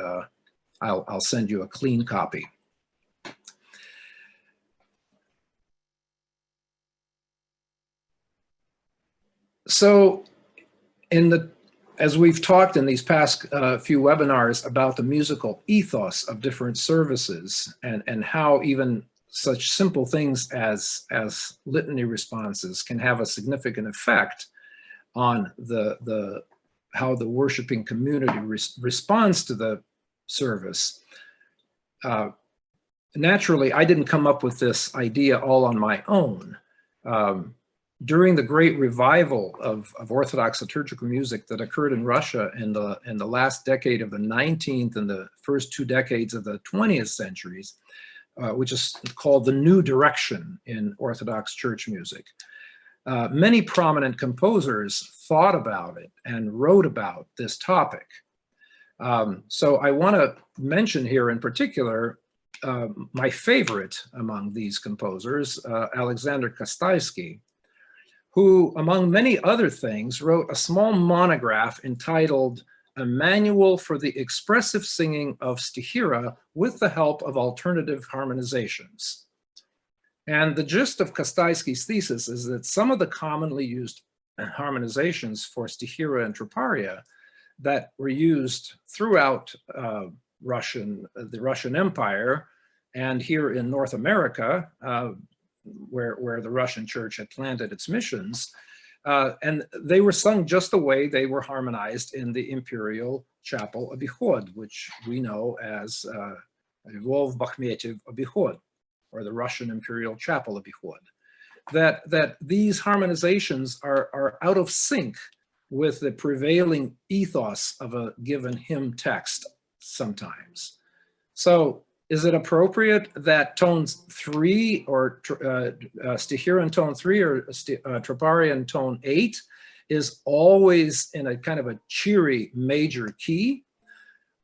I'll send you a clean copy. So as we've talked in these past few webinars about the musical ethos of different services, and how even such simple things as litany responses can have a significant effect on how the worshiping community responds to the service. Naturally, I didn't come up with this idea all on my own. During the great revival of Orthodox liturgical music that occurred in Russia in the last decade of the 19th and the first 2 decades of the 20th centuries, which is called the New Direction in Orthodox church music, many prominent composers thought about it and wrote about this topic. So I want to mention here in particular my favorite among these composers, Alexander Kostaisky, who, among many other things, wrote a small monograph entitled A Manual for the Expressive Singing of Stihira with the Help of Alternative Harmonizations. And the gist of Kostaisky's thesis is that some of the commonly used harmonizations for Stihira and troparia that were used throughout the Russian Empire and here in North America, where the Russian church had planted its missions, and they were sung just the way they were harmonized in the imperial chapel Obichod, which we know as Lvov Bakhmetyev Obichod, or the Russian imperial chapel Obichod. That these harmonizations are out of sync with the prevailing ethos of a given hymn text sometimes. So is it appropriate that tones 3 or Stihira in tone 3 or troparia in tone 8 is always in a kind of a cheery major key,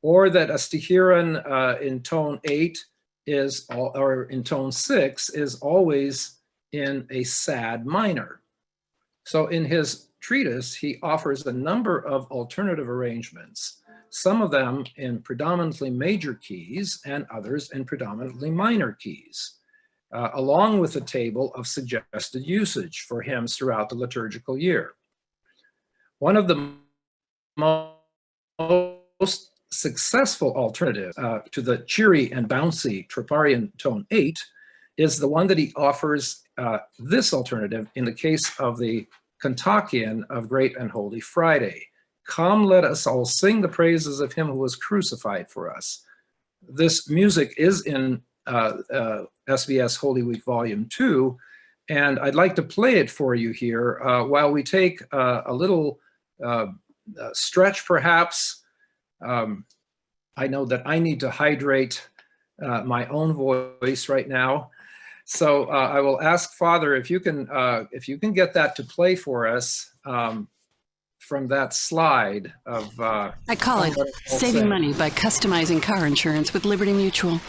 or that a Stihira in tone 8 is, or in tone 6 is always in a sad minor? So in his treatise, he offers a number of alternative arrangements, some of them in predominantly major keys and others in predominantly minor keys, along with a table of suggested usage for hymns throughout the liturgical year. One of the most successful alternatives to the cheery and bouncy troparian tone 8 is the one that he offers, this alternative in the case of the Kontakion of Great and Holy Friday. Come, let us all sing the praises of him who was crucified for us. This music is in SVS Holy Week Volume 2, and I'd like to play it for you here while we take a little stretch, perhaps. I know that I need to hydrate my own voice right now. So I will ask Father if you can get that to play for us. From that slide of I call it saving money by customizing car insurance with Liberty Mutual.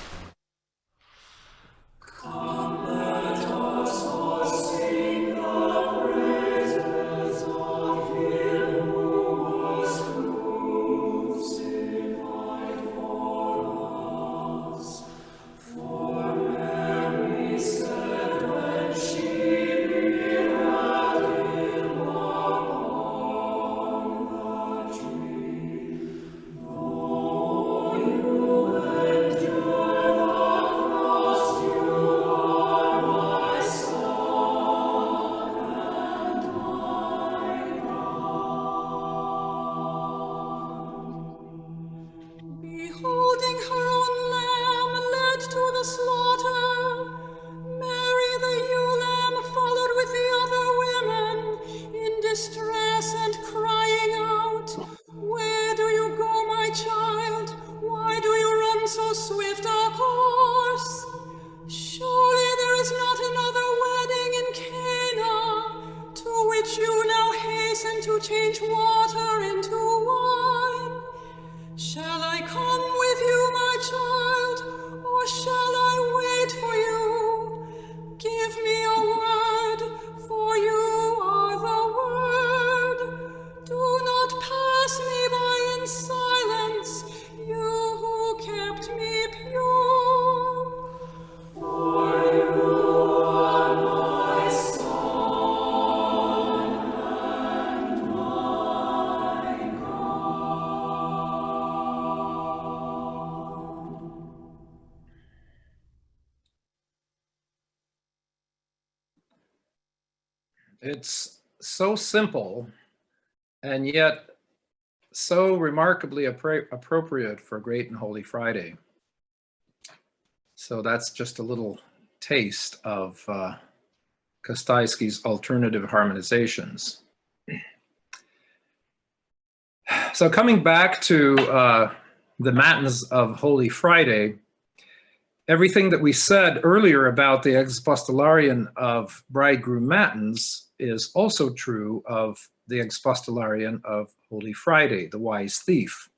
It's so simple and yet so remarkably appropriate for Great and Holy Friday. So that's just a little taste of Kostajski's alternative harmonizations. So coming back to the Matins of Holy Friday, everything that we said earlier about the Expostularian of Bridegroom Matins is also true of the Expostularian of Holy Friday, the Wise Thief.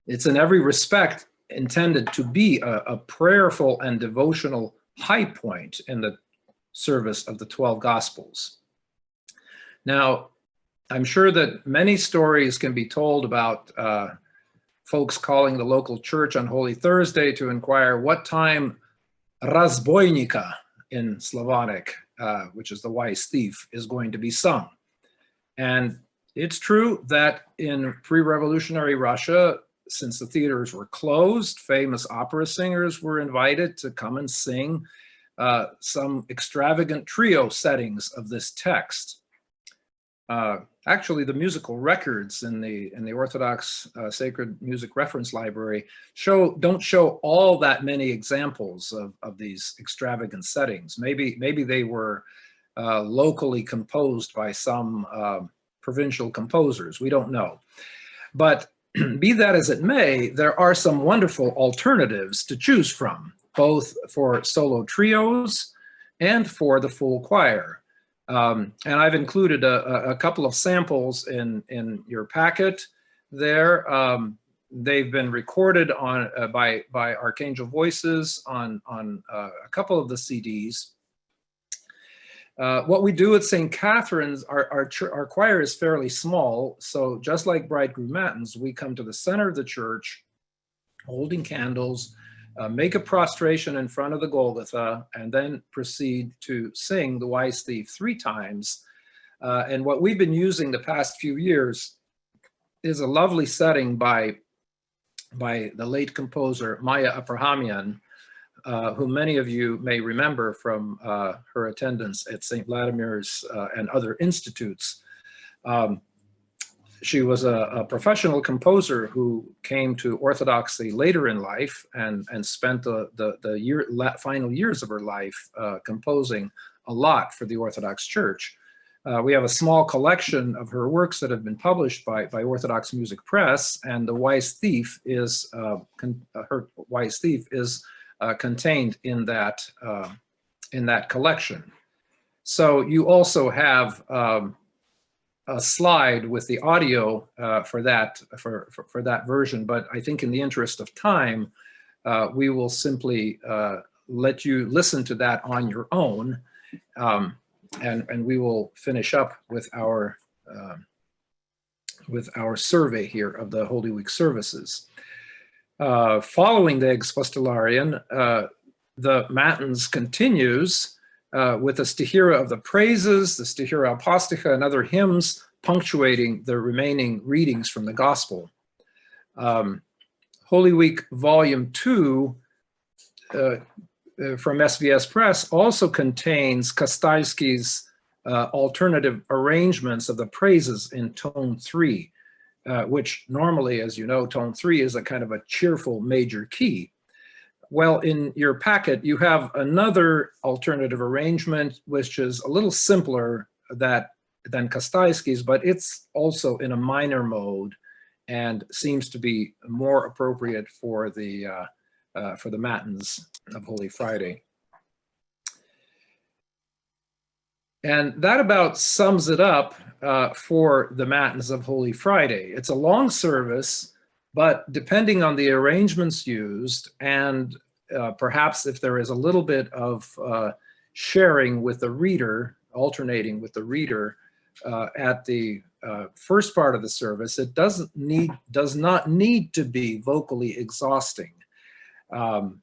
It's in every respect intended to be a prayerful and devotional high point in the service of the 12 Gospels. Now, I'm sure that many stories can be told about folks calling the local church on Holy Thursday to inquire what time Razbojnika in Slavonic, which is the wise thief, is going to be sung. And it's true that in pre-revolutionary Russia, since the theaters were closed, famous opera singers were invited to come and sing some extravagant trio settings of this text. Actually, the musical records in the Orthodox Sacred Music Reference Library don't show all that many examples of these extravagant settings. Maybe they were locally composed by some provincial composers. We don't know. But be that as it may, there are some wonderful alternatives to choose from, both for solo trios and for the full choir. And I've included a couple of samples in your packet there. They've been recorded on by Archangel Voices on a couple of the CDs. What we do at St. Catherine's, our choir is fairly small, so just like Bridegroom Matins, we come to the center of the church, holding candles, make a prostration in front of the Golgotha, and then proceed to sing the Wise Thief 3 times. And what we've been using the past few years is a lovely setting by the late composer Maya Abrahamian, who many of you may remember from her attendance at St. Vladimir's and other institutes. She was a professional composer who came to Orthodoxy later in life and spent the final years of her life composing a lot for the Orthodox Church. We have a small collection of her works that have been published by Orthodox Music Press, and the Wise Thief is her Wise Thief is contained in that collection. So you also have a slide with the audio for that version, but I think in the interest of time, we will simply let you listen to that on your own, and we will finish up with our survey here of the Holy Week services. Following the Expostularian, the Matins continues with the Stihira of the Praises, the Stihira Apostica, and other hymns punctuating the remaining readings from the Gospel. Holy Week Volume 2 from SVS Press also contains Kostajski's alternative arrangements of the praises in tone 3, which normally, as you know, tone 3 is a kind of a cheerful major key. Well, in your packet, you have another alternative arrangement, which is a little simpler than Kostajski's, but it's also in a minor mode and seems to be more appropriate for the Matins of Holy Friday. And that about sums it up for the Matins of Holy Friday. It's a long service, but depending on the arrangements used and perhaps if there is a little bit of sharing with the reader, alternating with the reader at the first part of the service, it does not need to be vocally exhausting. And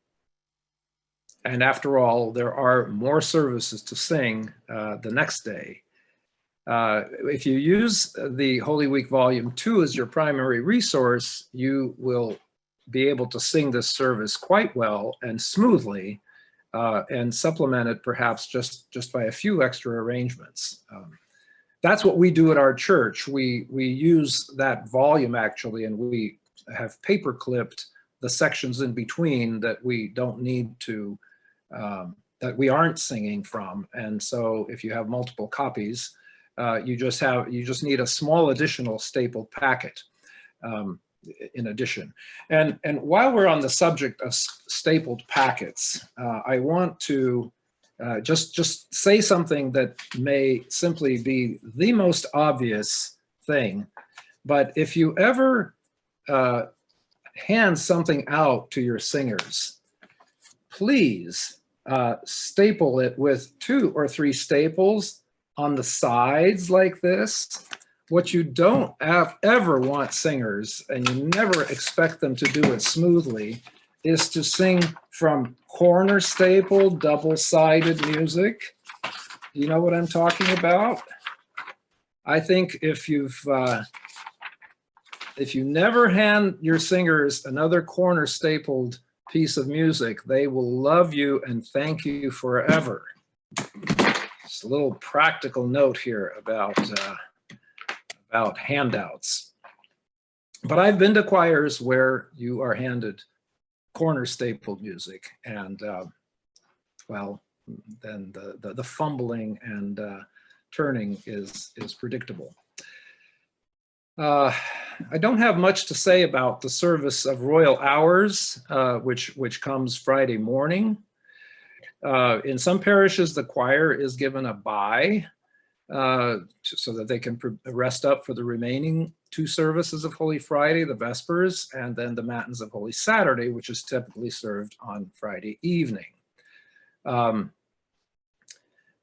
after all, there are more services to sing the next day. If you use the Holy Week Volume 2 as your primary resource, you will be able to sing this service quite well and smoothly and supplement it perhaps just by a few extra arrangements. That's what we do at our church. We use that volume actually, and we have paper clipped the sections in between that we don't need to, that we aren't singing from. And so if you have multiple copies, you just need a small additional stapled packet in addition. And while we're on the subject of stapled packets, I want to just say something that may simply be the most obvious thing, but if you ever hand something out to your singers, please staple it with 2 or 3 staples on the sides like this. What you don't ever want singers, and you never expect them to do it smoothly, is to sing from corner staple, double-sided music. You know what I'm talking about? I think if you never hand your singers another corner stapled piece of music, they will love you and thank you forever. Just a little practical note here about handouts. But I've been to choirs where you are handed corner stapled music, and well, then the fumbling and turning is predictable. I don't have much to say about the service of Royal Hours, which comes Friday morning. In some parishes, the choir is given a bye so that they can rest up for the remaining 2 services of Holy Friday, the Vespers, and then the Matins of Holy Saturday, which is typically served on Friday evening.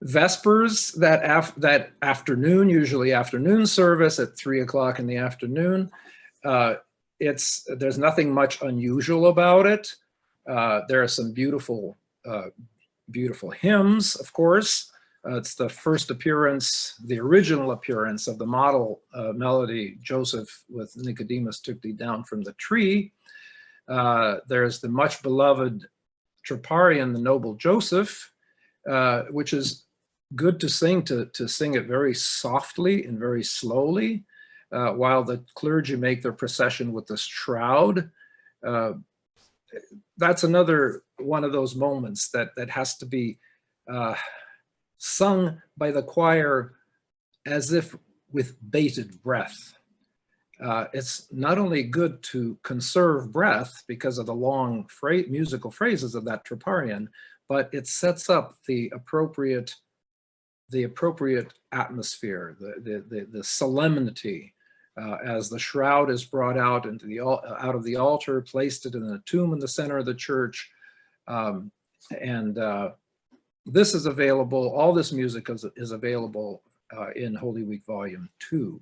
Vespers, that afternoon, usually afternoon service at 3 o'clock in the afternoon, there's nothing much unusual about it. There are some beautiful hymns, of course. It's the first appearance, the original appearance of the model melody, Joseph with Nicodemus took thee down from the tree. There's the much beloved Troparion, the noble Joseph, which is good to sing it very softly and very slowly, while the clergy make their procession with the shroud. That's another one of those moments that has to be sung by the choir as if with bated breath. It's not only good to conserve breath because of the long musical phrases of that Troparion, but it sets up the appropriate atmosphere, the solemnity, as the shroud is brought out out of the altar, placed it in a tomb in the center of the church, this is available. All this music is available in Holy Week Volume 2.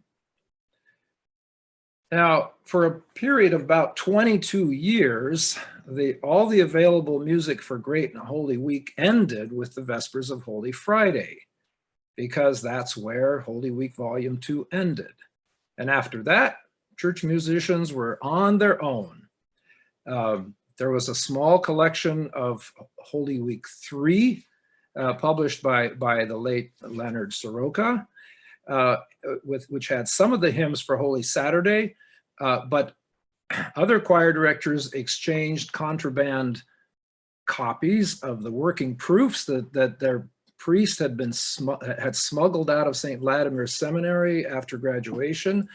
Now, for a period of about 22 years, all the available music for Great and Holy Week ended with the Vespers of Holy Friday, because that's where Holy Week Volume 2 ended. And after that, church musicians were on their own. There was a small collection of Holy Week 3, published by the late Leonard Soroka, which had some of the hymns for Holy Saturday, but other choir directors exchanged contraband copies of the working proofs that their priest had smuggled out of St. Vladimir Seminary after graduation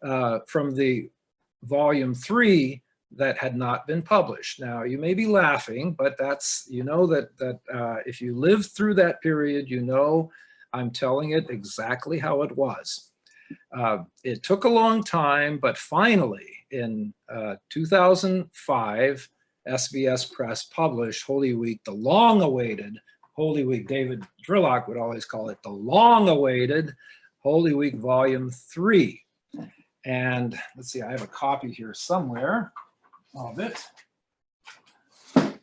from the volume 3 that had not been published. Now, you may be laughing, but you know that if you lived through that period, you know I'm telling it exactly how it was. It took a long time, but finally in 2005, SBS Press published Holy Week, the long-awaited Holy Week. David Drillock would always call it the long-awaited Holy Week Volume 3. And let's see, I have a copy here somewhere of it. Here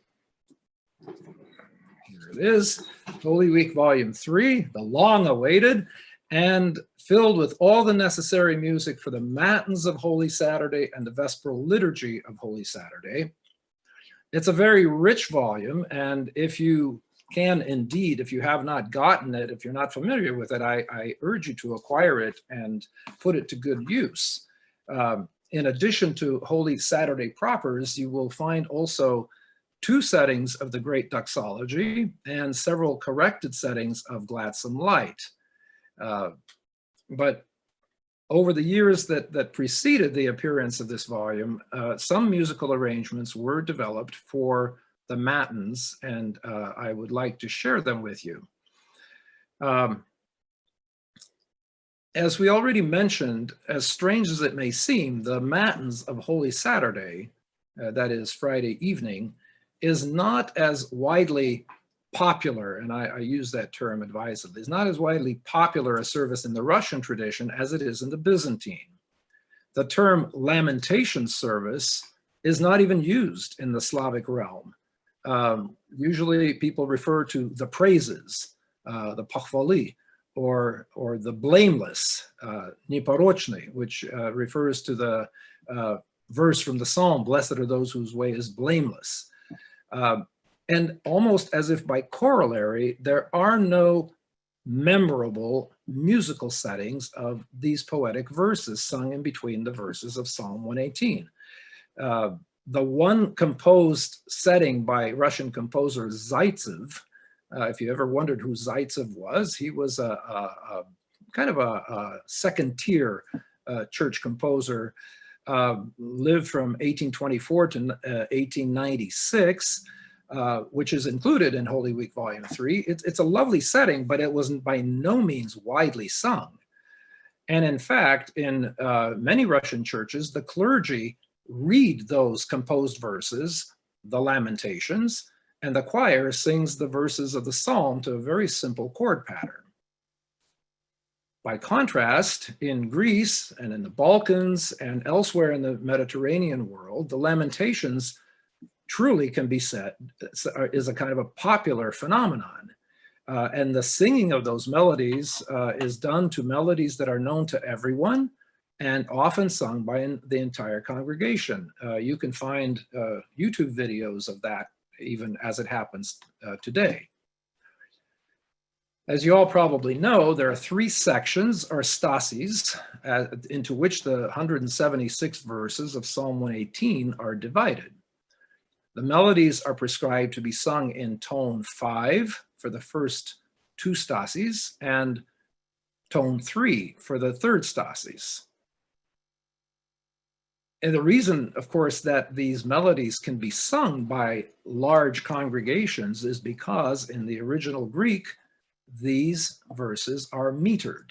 it is, Holy Week Volume 3, the long-awaited, and filled with all the necessary music for the Matins of Holy Saturday and the Vesperal Liturgy of Holy Saturday. It's a very rich volume, and if you can indeed, if you have not gotten it, if you're not familiar with it, I urge you to acquire it and put it to good use. In addition to Holy Saturday propers, you will find also 2 settings of the Great Doxology and several corrected settings of Gladsome Light. But over the years that preceded the appearance of this volume, some musical arrangements were developed for the Matins, and I would like to share them with you. As we already mentioned, as strange as it may seem, the Matins of Holy Saturday, that is Friday evening, is not as widely popular, and I use that term advisedly, is not as widely popular a service in the Russian tradition as it is in the Byzantine. The term Lamentations service is not even used in the Slavic realm. Usually people refer to the praises, the pochvali, or the blameless, neporochny, which refers to the verse from the Psalm, blessed are those whose way is blameless. And almost as if by corollary, there are no memorable musical settings of these poetic verses sung in between the verses of Psalm 118. The one composed setting by Russian composer Zaitsev, if you ever wondered who Zaitsev was, he was a kind of a second-tier church composer, lived from 1824 to 1896, which is included in Holy Week Volume 3. It's a lovely setting, but it wasn't by no means widely sung. And in fact, in many Russian churches, the clergy read those composed verses, the Lamentations, and the choir sings the verses of the psalm to a very simple chord pattern. By contrast, in Greece and in the Balkans and elsewhere in the Mediterranean world, the Lamentations truly can be said is a kind of a popular phenomenon. And the singing of those melodies is done to melodies that are known to everyone and often sung by the entire congregation. You can find YouTube videos of that even as it happens today. As you all probably know, there are 3 sections, or stases, into which the 176 verses of Psalm 118 are divided. The melodies are prescribed to be sung in tone 5 for the first 2 stases and tone 3 for the 3rd stasis. And the reason, of course, that these melodies can be sung by large congregations is because in the original Greek, these verses are metered,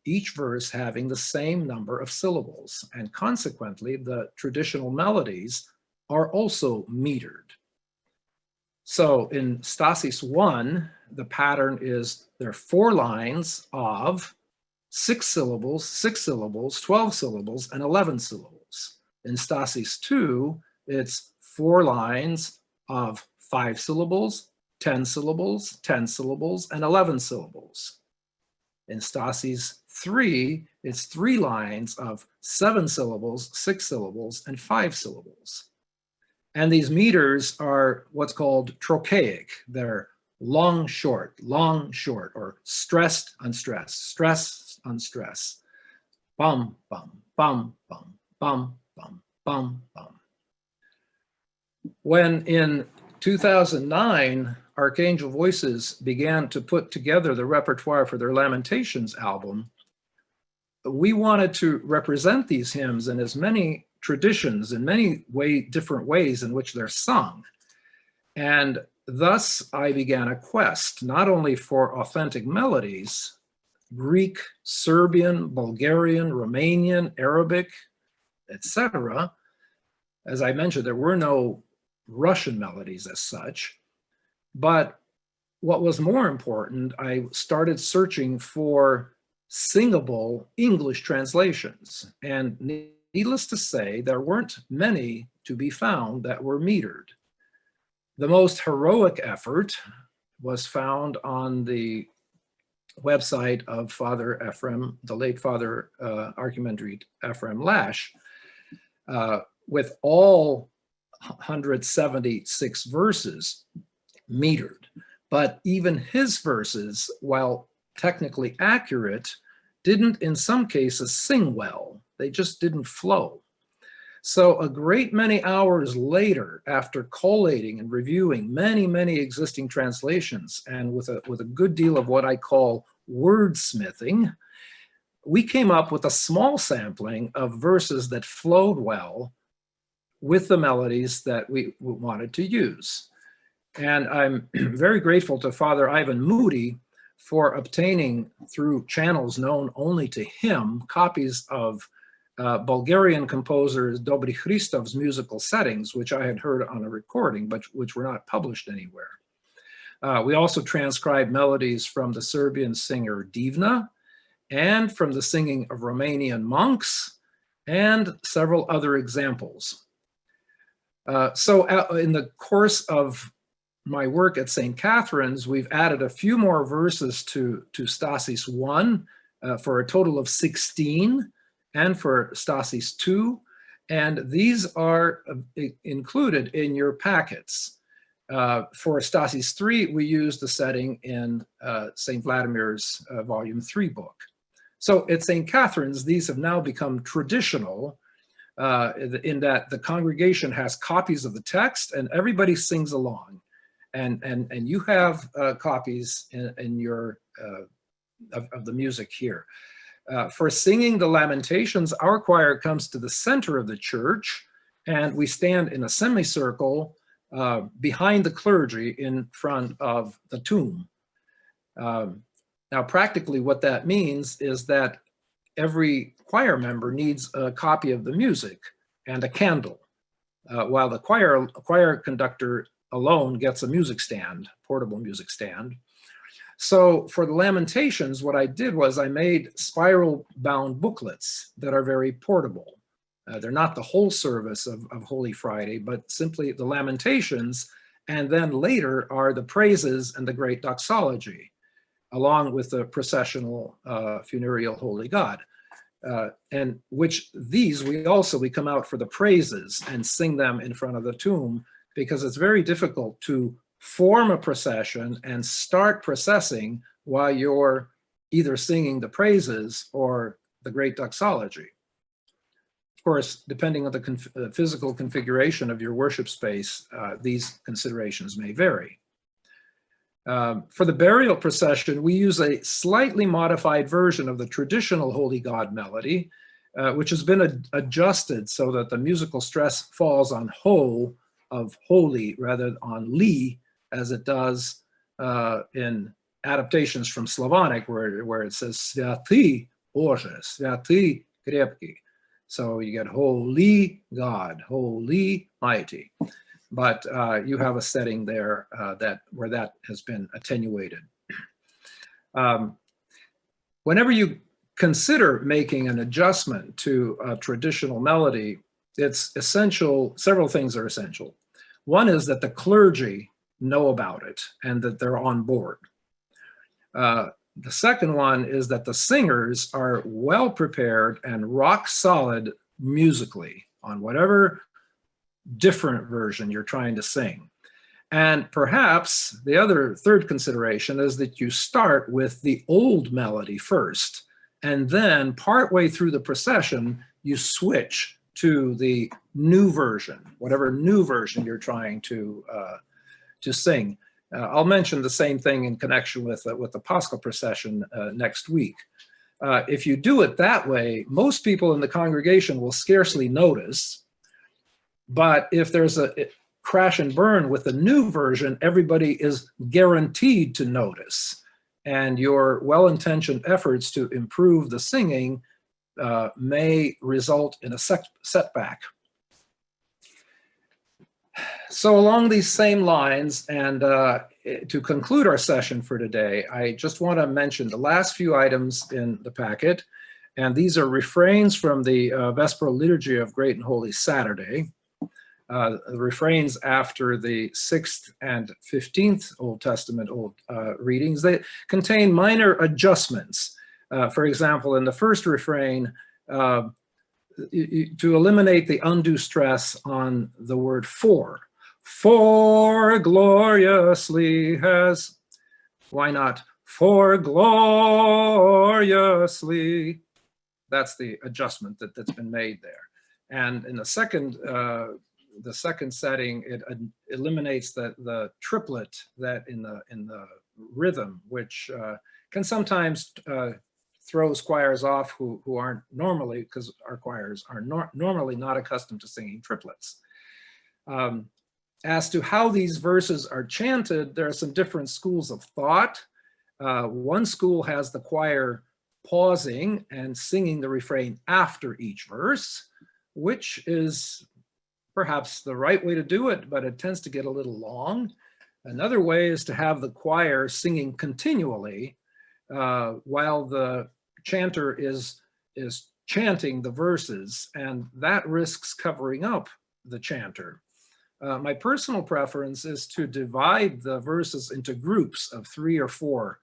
each verse having the same number of syllables, and consequently, the traditional melodies are also metered. So in stasis 1, the pattern is there are 4 lines of 6 syllables, 6 syllables, 12 syllables, and 11 syllables. In stasis 2, it's 4 lines of 5 syllables, 10 syllables, 10 syllables, and 11 syllables. In stasis 3, it's 3 lines of 7 syllables, 6 syllables, and 5 syllables. And these meters are what's called trochaic. They're long, short, or stressed, unstressed, stress, unstress. Bum, bum, bum, bum, bum, bum, bum, bum. When in 2009, Archangel Voices began to put together the repertoire for their Lamentations album, we wanted to represent these hymns in as many traditions, in many different ways in which they're sung. And thus I began a quest, not only for authentic melodies, Greek, Serbian, Bulgarian, Romanian, Arabic, etc. As I mentioned, there were no Russian melodies as such. But what was more important, I started searching for singable English translations. And needless to say, there weren't many to be found that were metered. The most heroic effort was found on the website of Father Ephraim, the late Father Archimandrite Ephraim Lash, with all 176 verses metered, but even his verses, while technically accurate, didn't in some cases sing well. They just didn't flow. So a great many hours later, after collating and reviewing many existing translations, and with a good deal of what I call wordsmithing, we came up with a small sampling of verses that flowed well with the melodies that we wanted to use. And I'm very grateful to Father Ivan Moody for obtaining, through channels known only to him, copies of Bulgarian composer Dobry Christov's musical settings, which I had heard on a recording, but which were not published anywhere. We also transcribed melodies from the Serbian singer Divna, and from the singing of Romanian monks, and several other examples. So in the course of my work at St. Catherine's, we've added a few more verses to Stasis 1 for a total of 16, and for Stasis 2, and these are included in your packets. For Stasis 3, we used the setting in St. Vladimir's Volume 3 book. So at St. Catherine's, these have now become traditional in that the congregation has copies of the text and everybody sings along. And you have copies in your of the music here. For singing the Lamentations, our choir comes to the center of the church, and we stand in a semicircle behind the clergy in front of the tomb. Now, practically what that means is that every choir member needs a copy of the music and a candle, while the choir conductor alone gets a music stand, portable music stand. So for the Lamentations, what I did was I made spiral-bound booklets that are very portable. They're not the whole service of Holy Friday, but simply the Lamentations, and then later are the praises and the great doxology, along with the processional funereal Holy God. And which these, we come out for the praises and sing them in front of the tomb, because it's very difficult to form a procession and start processing while you're either singing the praises or the great doxology. Of course, depending on the physical configuration of your worship space, these considerations may vary. For the burial procession, we use a slightly modified version of the traditional Holy God melody, which has been adjusted so that the musical stress falls on ho of holy rather on li, as it does in adaptations from Slavonic, where it says Svyatý Bože, Svyatý Krepki. So you get holy God, holy mighty. But you have a setting there where that has been attenuated. Whenever you consider making an adjustment to a traditional melody, it's essential, several things are essential. One is that the clergy know about it and that they're on board. The second one is that the singers are well prepared and rock solid musically on whatever different version you're trying to sing. And perhaps the third consideration is that you start with the old melody first, and then partway through the procession, you switch to the new version, whatever new version you're trying to sing. I'll mention the same thing in connection with the Paschal procession next week. If you do it that way, most people in the congregation will scarcely notice. But if there's a crash and burn with the new version, everybody is guaranteed to notice. And your well-intentioned efforts to improve the singing may result in a setback. So along these same lines, and to conclude our session for today, I just want to mention the last few items in the packet. And these are refrains from the Vesperal Liturgy of Great and Holy Saturday. The refrains after the 6th and 15th Old Testament readings, they contain minor adjustments. For example, in the first refrain, to eliminate the undue stress on the word for. For gloriously has, why not for gloriously? That's the adjustment that's been made there. And in the second setting, it eliminates the triplet that in the rhythm, which can sometimes throw choirs off who aren't normally, because our choirs are normally not accustomed to singing triplets. As to how these verses are chanted, there are some different schools of thought. One school has the choir pausing and singing the refrain after each verse, which is perhaps the right way to do it, but it tends to get a little long. Another way is to have the choir singing continually while the chanter is chanting the verses, and that risks covering up the chanter. My personal preference is to divide the verses into groups of 3 or 4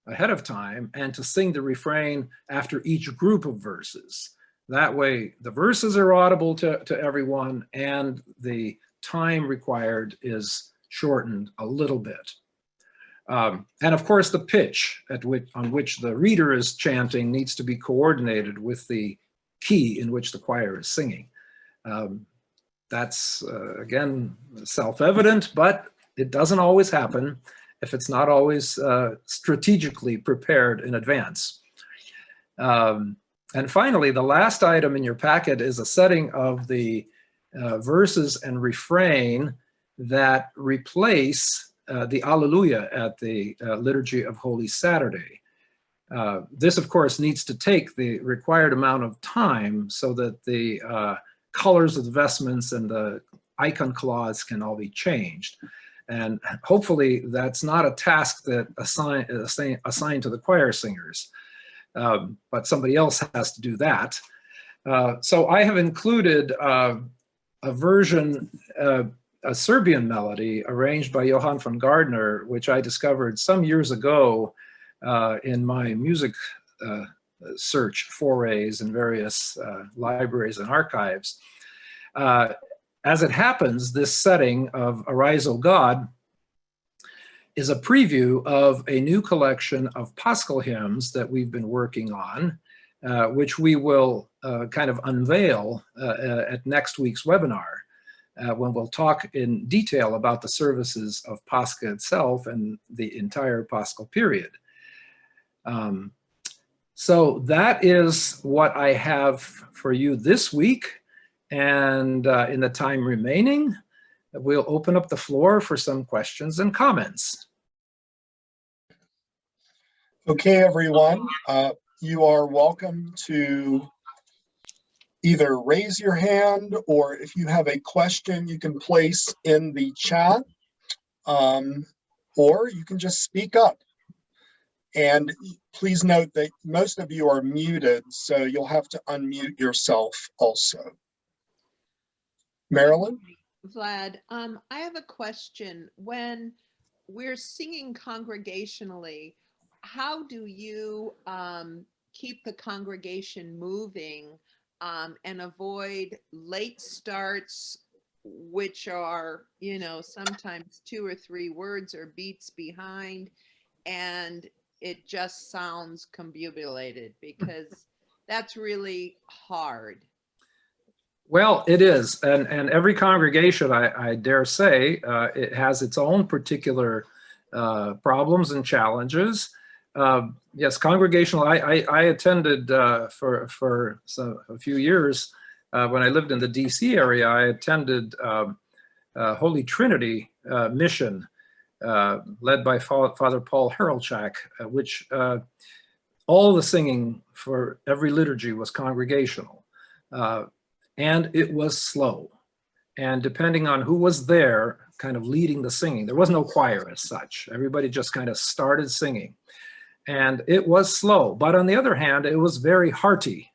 ahead of time and to sing the refrain after each group of verses. That way the verses are audible to everyone and the time required is shortened a little bit. And of course the pitch on which the reader is chanting needs to be coordinated with the key in which the choir is singing. That's, again, self-evident, but it doesn't always happen if it's not always strategically prepared in advance. And finally, the last item in your packet is a setting of the verses and refrain that replace the Alleluia at the Liturgy of Holy Saturday. This, of course, needs to take the required amount of time so that the colors of the vestments and the icon cloths can all be changed. And hopefully that's not a task that assigned to the choir singers, but somebody else has to do that. So I have included a version, a Serbian melody arranged by Johann von Gardner, which I discovered some years ago in my music search forays in various libraries and archives. As it happens, this setting of Arise, O God is a preview of a new collection of Paschal hymns that we've been working on, which we will kind of unveil at next week's webinar, when we'll talk in detail about the services of Pascha itself and the entire Paschal period. So that is what I have for you this week. And in the time remaining, we'll open up the floor for some questions and comments. Okay, everyone, you are welcome to either raise your hand, or if you have a question, you can place in the chat, or you can just speak up. And please note that most of you are muted, so you'll have to unmute yourself also. Marilyn? Vlad, I have a question. When we're singing congregationally, how do you keep the congregation moving and avoid late starts, which are, you know, sometimes 2 or 3 words or beats behind, and it just sounds combubulated, because that's really hard. Well, it is, and every congregation, I dare say, it has its own particular problems and challenges. Yes, congregational, I attended for a few years when I lived in the DC area. I attended Holy Trinity mission led by Father Paul Harelchak, which all the singing for every liturgy was congregational. And it was slow. And depending on who was there, kind of leading the singing, there was no choir as such. Everybody just kind of started singing. And it was slow. But on the other hand, it was very hearty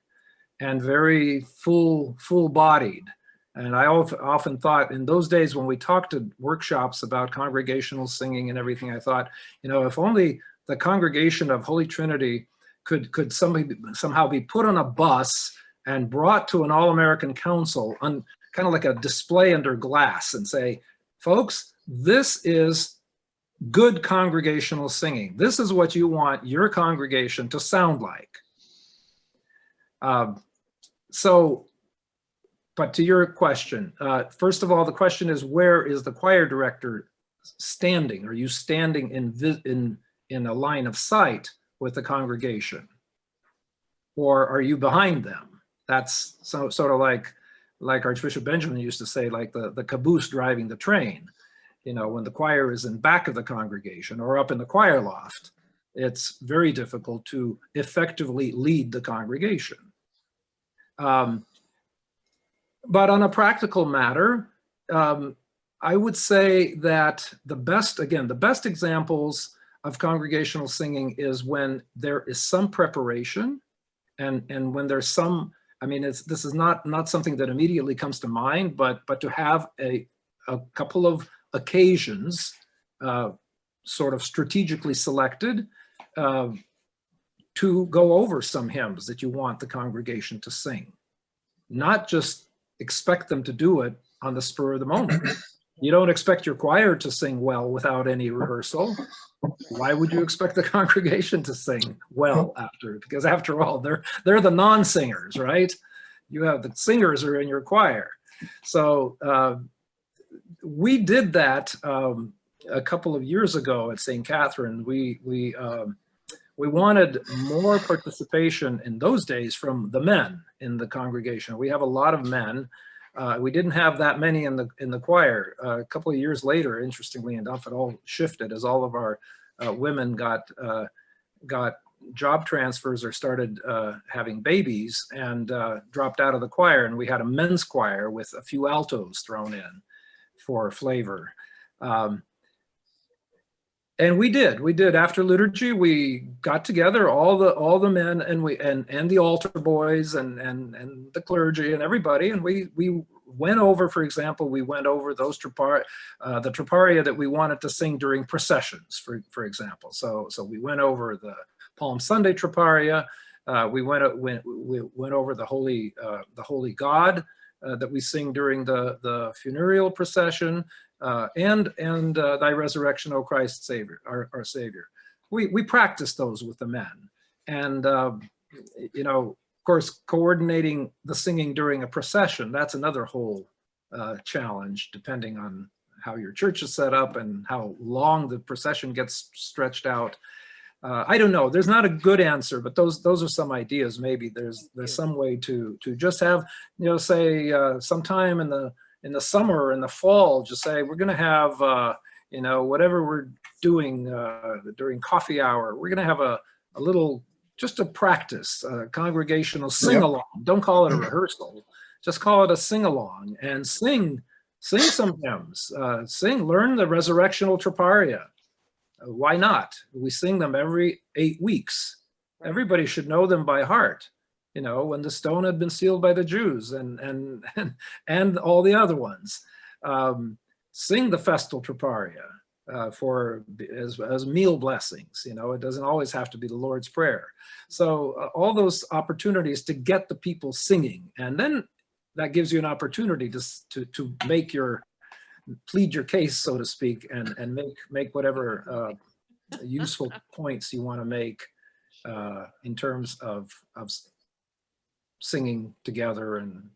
and very full-bodied. And I often thought in those days when we talked to workshops about congregational singing and everything, I thought, you know, if only the congregation of Holy Trinity could somehow be put on a bus and brought to an all-American council on kind of like a display under glass and say, folks, this is good congregational singing. This is what you want your congregation to sound like. But to your question, first of all, the question is, where is the choir director standing? Are you standing in a line of sight with the congregation? Or are you behind them? That's sort of like Archbishop Benjamin used to say, like the caboose driving the train. You know, when the choir is in back of the congregation or up in the choir loft, it's very difficult to effectively lead the congregation. But on a practical matter, I would say that the best examples of congregational singing is when there is some preparation and when there's some, I mean, this is not something that immediately comes to mind, but to have a couple of occasions sort of strategically selected to go over some hymns that you want the congregation to sing. Not just expect them to do it on the spur of the moment. You don't expect your choir to sing well without any rehearsal. Why would you expect the congregation to sing well after? Because after all, they're the non-singers, right? You have the singers are in your choir. So we did that a couple of years ago at St. Catherine. We wanted more participation in those days from the men in the congregation. We have a lot of men. We didn't have that many in the choir. A couple of years later, interestingly enough, it all shifted as all of our women got job transfers or started having babies and dropped out of the choir. And we had a men's choir with a few altos thrown in for flavor. And we did after liturgy, we got together all the men and the altar boys and the clergy and everybody, and we went over, for example, those the Troparia that we wanted to sing during processions, for example. So we went over the Palm Sunday Troparia. We went over the Holy God that we sing during the funereal procession. And Thy Resurrection, O Christ, Savior, our Savior. We practice those with the men, and you know, of course, coordinating the singing during a procession, that's another whole challenge, depending on how your church is set up and how long the procession gets stretched out. I don't know. There's not a good answer, but those are some ideas. Maybe there's some way to just have, you know, say sometime in the summer or in the fall, just say, we're going to have, you know, whatever we're doing during coffee hour, we're going to have a little, just a practice, congregational sing-along. Don't call it a rehearsal, just call it a sing-along and sing some hymns, learn the resurrectional Troparia. Why not? We sing them every 8 weeks. Everybody should know them by heart. You know, when the stone had been sealed by the Jews and all the other ones. Sing the festal Troparia as meal blessings. You know, it doesn't always have to be the Lord's Prayer. So all those opportunities to get the people singing, and then that gives you an opportunity to plead your case, so to speak, and make whatever useful points you want to make in terms of singing together. And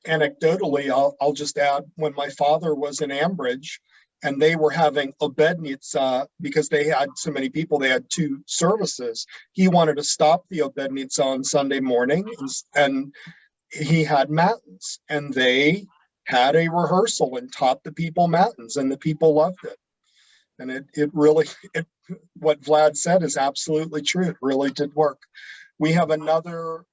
anecdotally, I'll just add, when my father was in Ambridge and they were having obednitsa, because they had so many people, they had 2 services. He wanted to stop the obednitsa on Sunday morning, and he had matins, and they had a rehearsal and taught the people matins, and the people loved it. And it really, what Vlad said is absolutely true. It really did work. We have another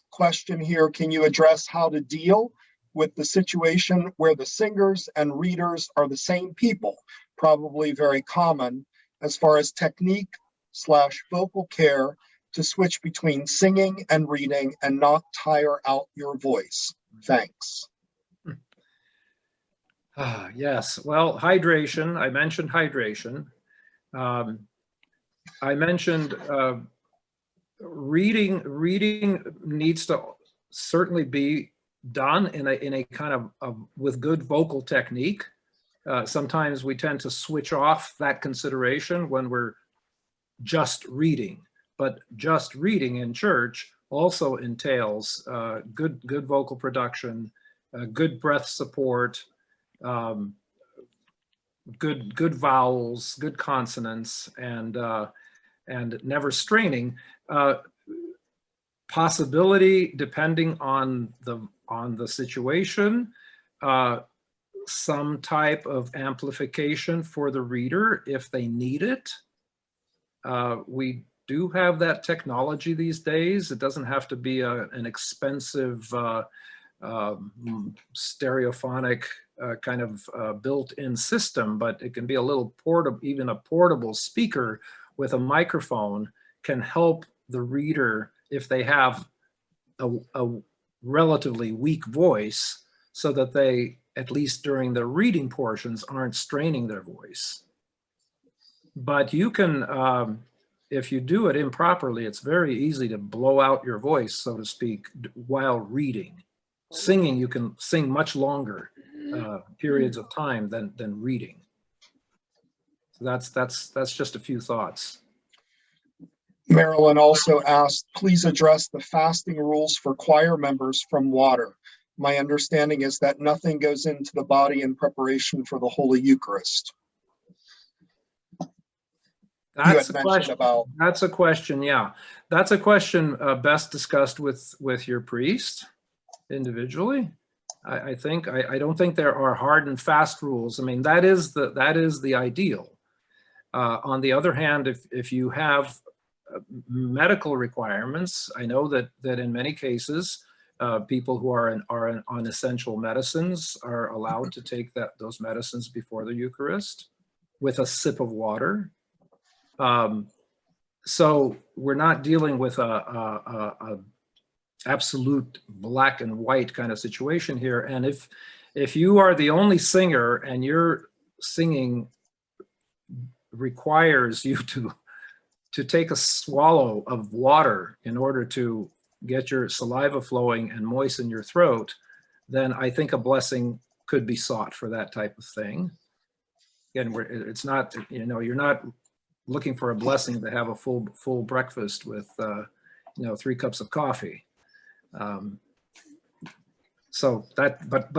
question here. Can you address how to deal with the situation where the singers and readers are the same people? Probably very common, as far as technique/vocal care to switch between singing and reading and not tire out your voice. Thanks. Yes, well, hydration. I mentioned hydration. I mentioned reading needs to certainly be done in a kind of with good vocal technique. Sometimes we tend to switch off that consideration when we're just reading, but just reading in church also entails good vocal production, good breath support, good vowels, good consonants, and never straining. Possibility, depending on the situation, some type of amplification for the reader if they need it. We do have that technology these days. It doesn't have to be an expensive stereophonic kind of built-in system, but it can be a little portable. Even a portable speaker with a microphone can help the reader if they have a relatively weak voice, so that they, at least during the reading portions, aren't straining their voice. But you can, if you do it improperly, it's very easy to blow out your voice, so to speak, while reading. Singing, you can sing much longer periods of time than reading. So that's just a few thoughts. Marilyn also asked, please address the fasting rules for choir members from water. My understanding is that nothing goes into the body in preparation for the Holy Eucharist. That's a question. That's a question. Yeah, that's a question best discussed with your priest individually. I think I don't think there are hard and fast rules. I mean, that is the ideal. On the other hand, if you have medical requirements, I know that in many cases, people who are on essential medicines are allowed to take those medicines before the Eucharist with a sip of water. So we're not dealing with a absolute black and white kind of situation here. And if you are the only singer and your singing requires you to take a swallow of water in order to get your saliva flowing and moisten your throat, then I think a blessing could be sought for that type of thing. Again, it's not, you're not looking for a blessing to have a full breakfast with 3 cups of coffee. So that, but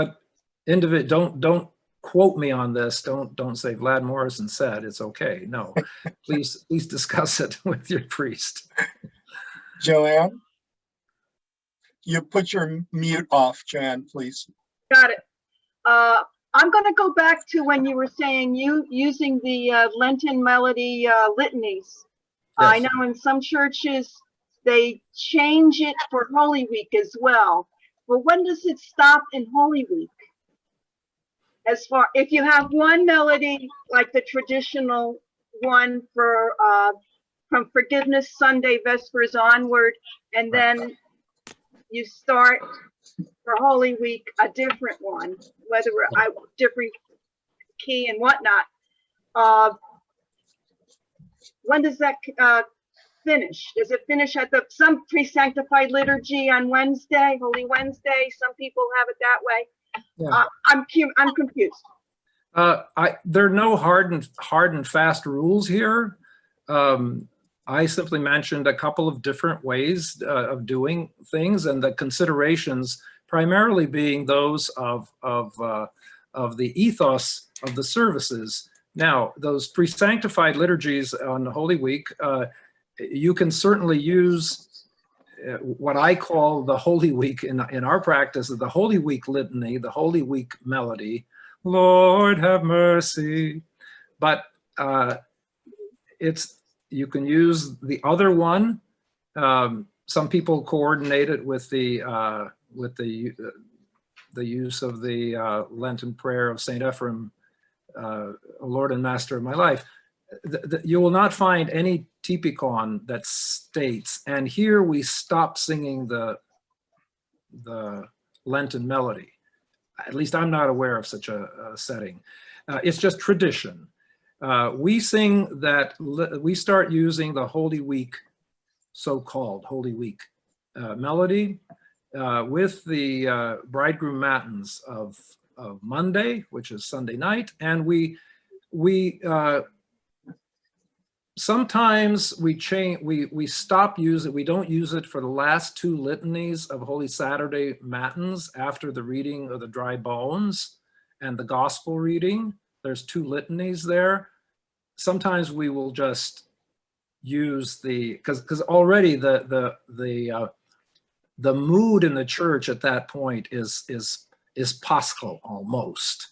don't quote me on this. Don't say Vladimir Morosan said. It's okay. No, please discuss it with your priest. Joanne, you put your mute off, Joanne, please. Got it. I'm going to go back to when you were saying using the Lenten melody litanies. Yes. I know in some churches they change it for Holy Week as well. Well, when does it stop in Holy Week? As far, if you have one melody, like the traditional one for from Forgiveness Sunday, Vespers onward, and then you start for Holy Week a different one, whether different key and whatnot. When does that finish? Does it finish at some Presanctified liturgy on Wednesday, Holy Wednesday? Some people have it that way. Yeah. I'm confused. There are no hard and fast rules here. I simply mentioned a couple of different ways of doing things, and the considerations primarily being those of the ethos of the services. Now, those Presanctified liturgies on Holy Week, you can certainly use what I call the Holy Week in our practice of the Holy Week litany, the Holy Week melody, Lord have mercy. But you can use the other one. Some people coordinate it with the use of the Lenten prayer of Saint Ephrem, O Lord and Master of my life. You will not find any typicon that states, and here we stop singing the Lenten melody. At least I'm not aware of such a setting. It's just tradition. We sing that, we start using the Holy Week so-called Holy Week melody with the Bridegroom Matins of Monday, which is Sunday night, and we sometimes we change, we stop using it. We don't use it for the last two litanies of Holy Saturday Matins after the reading of the dry bones and the gospel reading. There's two litanies there. Sometimes we will just use because already the mood in the church at that point is Paschal almost.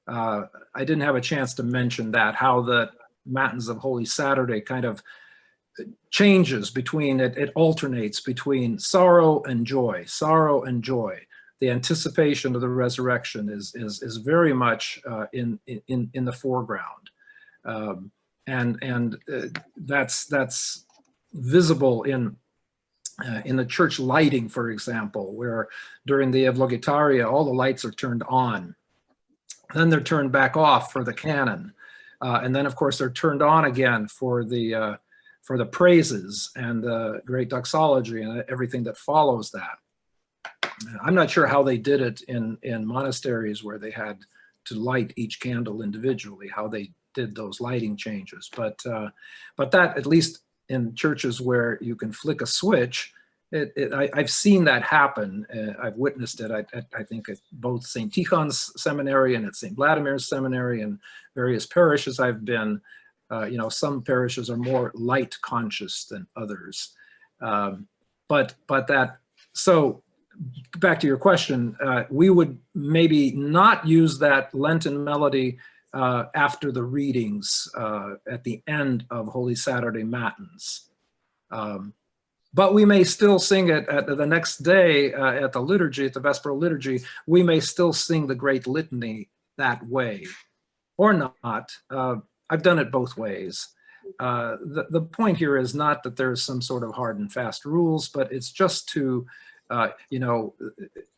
I didn't have a chance to mention that, how the Matins of Holy Saturday kind of changes between, it alternates between sorrow and joy, sorrow and joy. The anticipation of the resurrection is very much in the foreground. And that's visible in the church lighting, for example, where during the Evlogitaria, all the lights are turned on. Then they're turned back off for the canon. And then, of course, they're turned on again for the praises and the great doxology and everything that follows that. I'm not sure how they did it in monasteries where they had to light each candle individually, how they did those lighting changes. But that, at least in churches where you can flick a switch, I've seen that happen. I've witnessed it, I think, at both St. Tikhon's Seminary and at St. Vladimir's Seminary and various parishes I've been. You know, some parishes are more light conscious than others. But that, so back to your question, we would maybe not use that Lenten melody after the readings at the end of Holy Saturday Matins. But we may still sing it at the next day at the liturgy, at the Vesperal liturgy. We may still sing the Great Litany that way, or not. I've done it both ways. The point here is not that there's some sort of hard and fast rules, but it's just to, you know,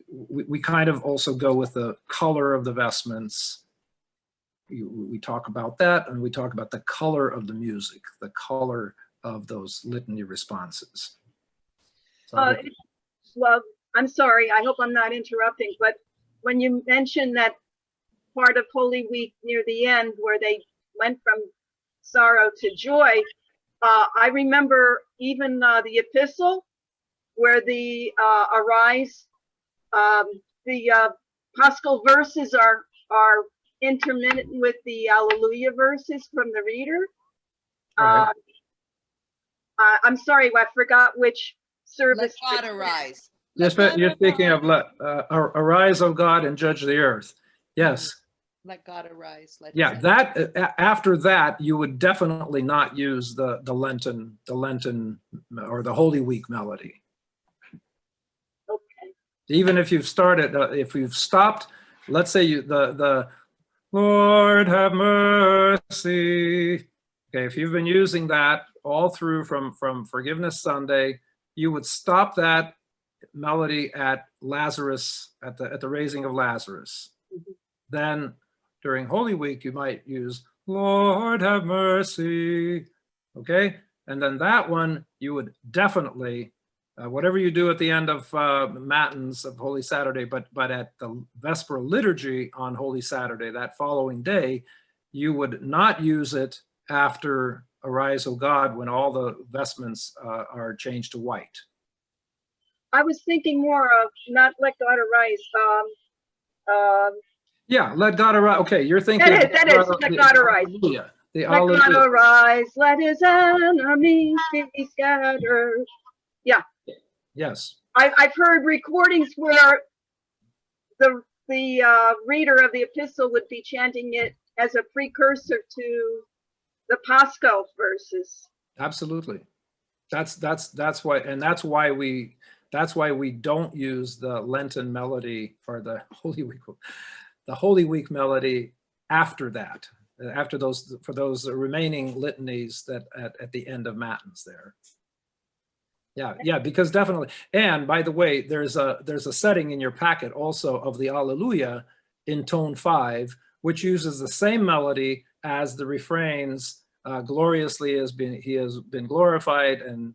we kind of also go with the color of the vestments. We talk about that, and we talk about the color of the music, the color of those litany responses. So well, I'm sorry, I hope I'm not interrupting, but when you mentioned that part of Holy Week near the end where they went from sorrow to joy, I remember even the epistle where the Arise, the Paschal verses are intermittent with the Alleluia verses from the reader. Right. I'm sorry, I forgot which service. Let God arise. You're speaking of arise, O God, and judge the earth. Yes. Let God arise. Let Yeah, that after that, you would definitely not use the Lenten or the Holy Week melody. Okay. Even if you've started, if you've stopped, let's say the Lord have mercy. Okay, if you've been using that all through from Forgiveness Sunday, you would stop that melody at Lazarus, at the Raising of Lazarus. Mm-hmm. Then during Holy Week, you might use Lord have mercy. Okay, and then that one you would definitely, whatever you do at the end of Matins of Holy Saturday, but at the Vesperal liturgy on Holy Saturday, that following day, you would not use it after Arise, O God, when all the vestments are changed to white. I was thinking more of not Let God Arise. Yeah, Let God Arise. Okay, you're thinking. That is Let God Arise. Alleluia. The Let God Alleluia. arise, let his enemies be scattered. Yeah. Yes. I've heard recordings where the reader of the epistle would be chanting it as a precursor to the Paschal verses. Absolutely. That's why, and that's why we don't use the Lenten melody or the Holy Week melody after that, after those, for those remaining litanies that at the end of Matins there. Yeah, because definitely. And by the way, there's a setting in your packet also of the Alleluia in tone 5, which uses the same melody as the refrains. Gloriously he has been glorified, and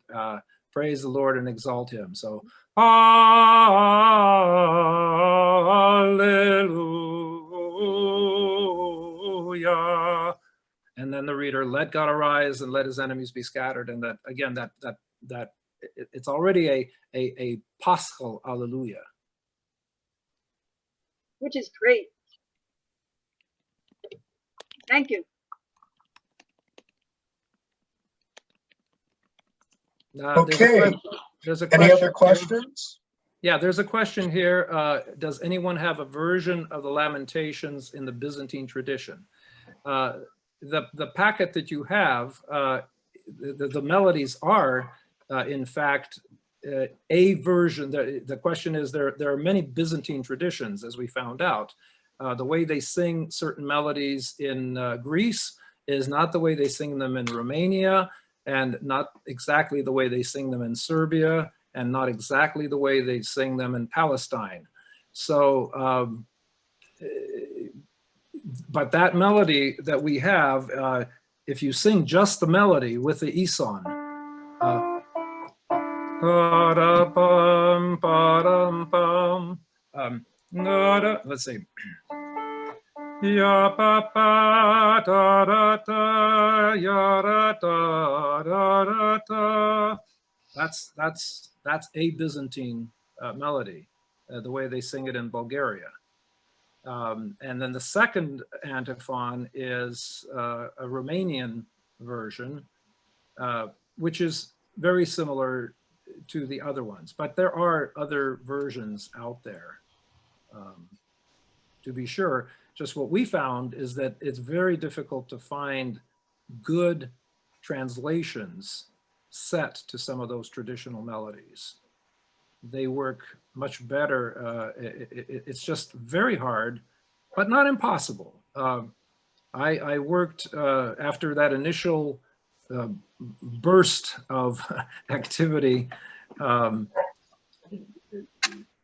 praise the Lord and exalt him. So, Hallelujah. And then the reader, let God arise and let his enemies be scattered. And that, again, it's already a paschal Alleluia. Which is great. Thank you. Okay. There's a Any question other here. questions? Yeah, there's a question here. Does anyone have a version of the Lamentations in the Byzantine tradition? The packet that you have, the melodies are, in fact, a version. The question is, there are many Byzantine traditions, as we found out. The way they sing certain melodies in Greece is not the way they sing them in Romania, and not exactly the way they sing them in Serbia, and not exactly the way they sing them in Palestine. So, but that melody that we have, if you sing just the melody with the ethos, let's see. Ya pa pa da da da ya da da da da. That's a Byzantine melody, the way they sing it in Bulgaria. And then the second antiphon is a Romanian version, which is very similar to the other ones. But there are other versions out there, to be sure. Just what we found is that it's very difficult to find good translations set to some of those traditional melodies. They work much better. It's just very hard, but not impossible. I worked after that initial burst of activity,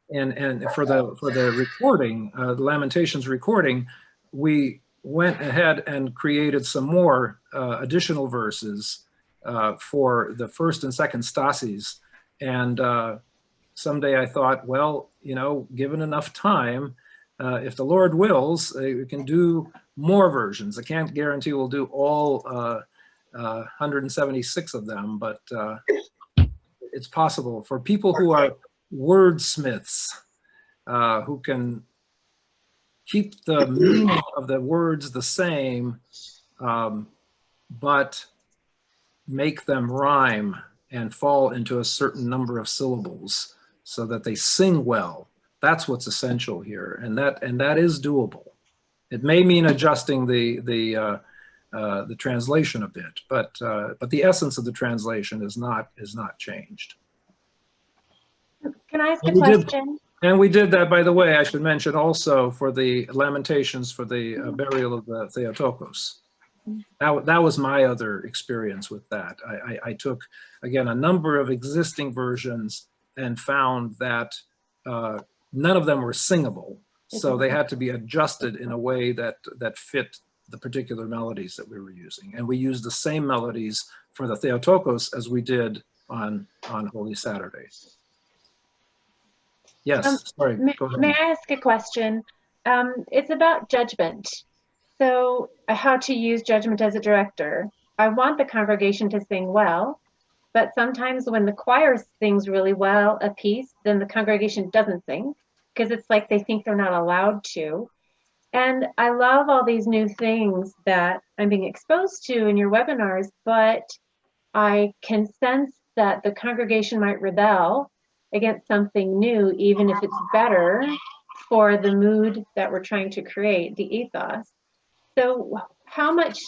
and for the recording, the Lamentations recording, we went ahead and created some more additional verses for the first and second stases. And someday I thought, well, you know, given enough time, if the Lord wills, we can do more versions. I can't guarantee we'll do all 176 of them, but it's possible for people who are wordsmiths, who can keep the meaning of the words the same, but make them rhyme and fall into a certain number of syllables so that they sing well. That's what's essential here, and that is doable. It may mean adjusting the translation a bit, but the essence of the translation is not changed. Can I ask a question? And we did that, by the way, I should mention also for the Lamentations for the burial of the Theotokos. That was my other experience with that. I took, again, a number of existing versions and found that none of them were singable. So they had to be adjusted in a way that fit the particular melodies that we were using. And we used the same melodies for the Theotokos as we did on Holy Saturday. Yes, sorry, go ahead. May I ask a question? It's about judgment. So how to use judgment as a director. I want the congregation to sing well, but sometimes when the choir sings really well a piece, then the congregation doesn't sing because it's like they think they're not allowed to. And I love all these new things that I'm being exposed to in your webinars, but I can sense that the congregation might rebel against something new, even if it's better for the mood that we're trying to create, the ethos. So how much,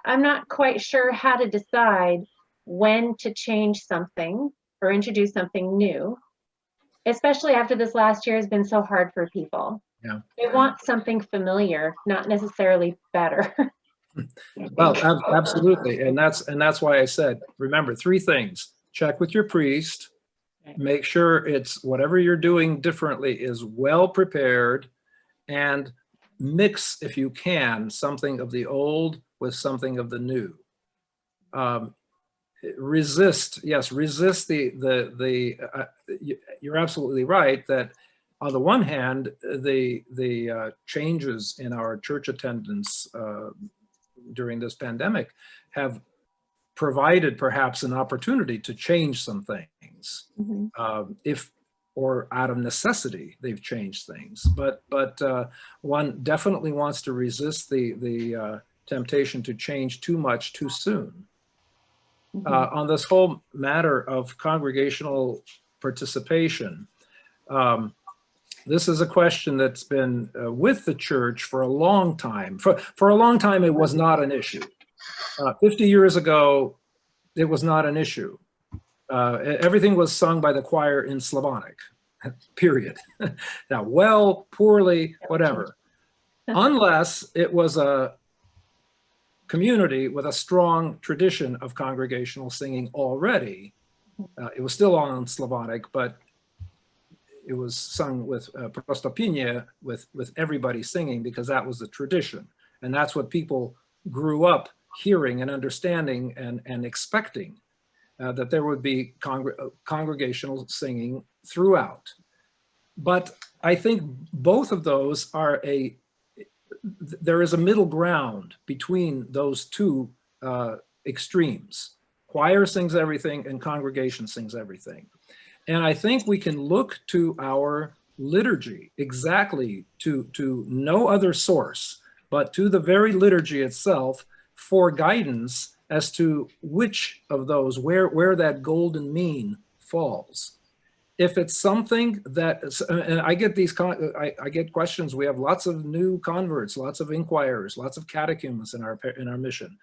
I'm not quite sure how to decide when to change something or introduce something new, especially after this last year has been so hard for people. Yeah. They want something familiar, not necessarily better. Well, absolutely. And that's why I said, remember 3 things. Check with your priest, make sure it's whatever you're doing differently is well prepared, and mix, if you can, something of the old with something of the new. resist you're absolutely right that on the one hand, the changes in our church attendance during this pandemic have provided perhaps an opportunity to change some things. Or out of necessity, they've changed things. But one definitely wants to resist the temptation to change too much too soon. On this whole matter of congregational participation, this is a question that's been with the church for a long time. For a long time, it was not an issue. 50 years ago, it was not an issue. Everything was sung by the choir in Slavonic, period. Now, well, poorly, whatever. Unless it was a community with a strong tradition of congregational singing already. It was still on Slavonic, but it was sung with prostopinie, with everybody singing, because that was the tradition. And that's what people grew up hearing and understanding and expecting, that there would be congregational singing throughout. But I think both of those are there is a middle ground between those two extremes. Choir sings everything and congregation sings everything. And I think we can look to our liturgy exactly to no other source, but to the very liturgy itself for guidance as to which of those, where that golden mean falls. If it's something that, and I get I get questions. We have lots of new converts, lots of inquirers, lots of catechumens in our mission.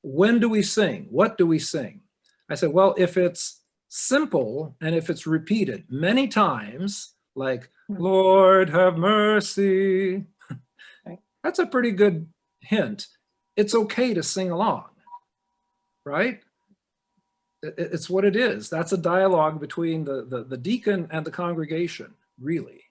When do we sing? What do we sing? I said, well, if it's simple and if it's repeated many times, like Lord have mercy, that's a pretty good hint. It's okay to sing along, right? It's what it is. That's a dialogue between the deacon and the congregation, really.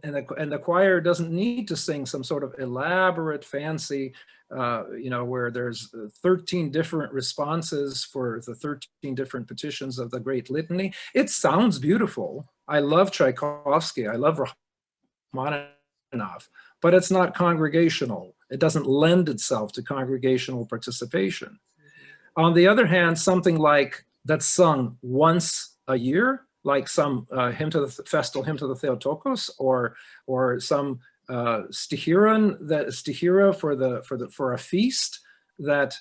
And the choir doesn't need to sing some sort of elaborate, fancy, where there's 13 different responses for the 13 different petitions of the Great Litany. It sounds beautiful. I love Tchaikovsky. I love Rachmaninoff, but it's not congregational. It doesn't lend itself to congregational participation. On the other hand, something like that's sung once a year, like some festal hymn to the Theotokos, or some Stihira for a feast that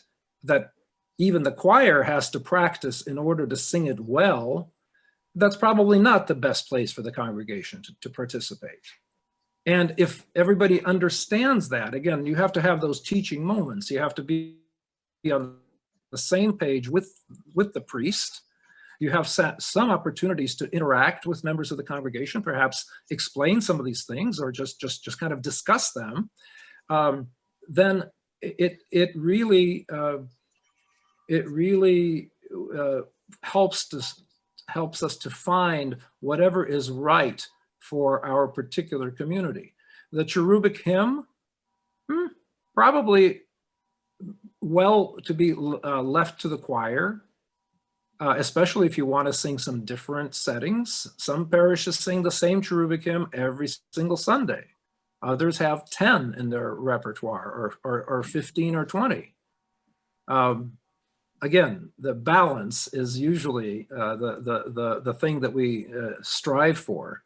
even the choir has to practice in order to sing it well. That's probably not the best place for the congregation to participate. And if everybody understands that, again, you have to have those teaching moments. You have to be on the same page with the priest. You have some opportunities to interact with members of the congregation, perhaps explain some of these things or just kind of discuss them. Then it really helps us to find whatever is right for our particular community. The cherubic hymn, probably well to be left to the choir, especially if you want to sing some different settings. Some parishes sing the same cherubic hymn every single Sunday. Others have 10 in their repertoire, or 15 or 20. Again, the balance is usually the thing that we strive for.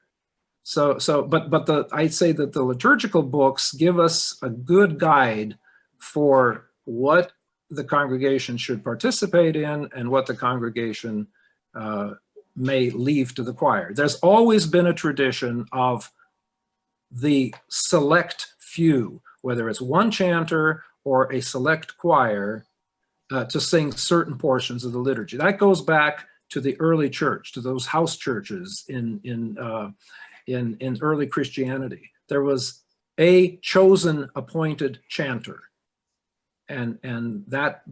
But I'd say that the liturgical books give us a good guide for what the congregation should participate in and what the congregation may leave to the choir. There's always been a tradition of the select few, whether it's one chanter or a select choir, to sing certain portions of the liturgy. That goes back to the early church, to those house churches in early Christianity. There was a chosen appointed chanter. And that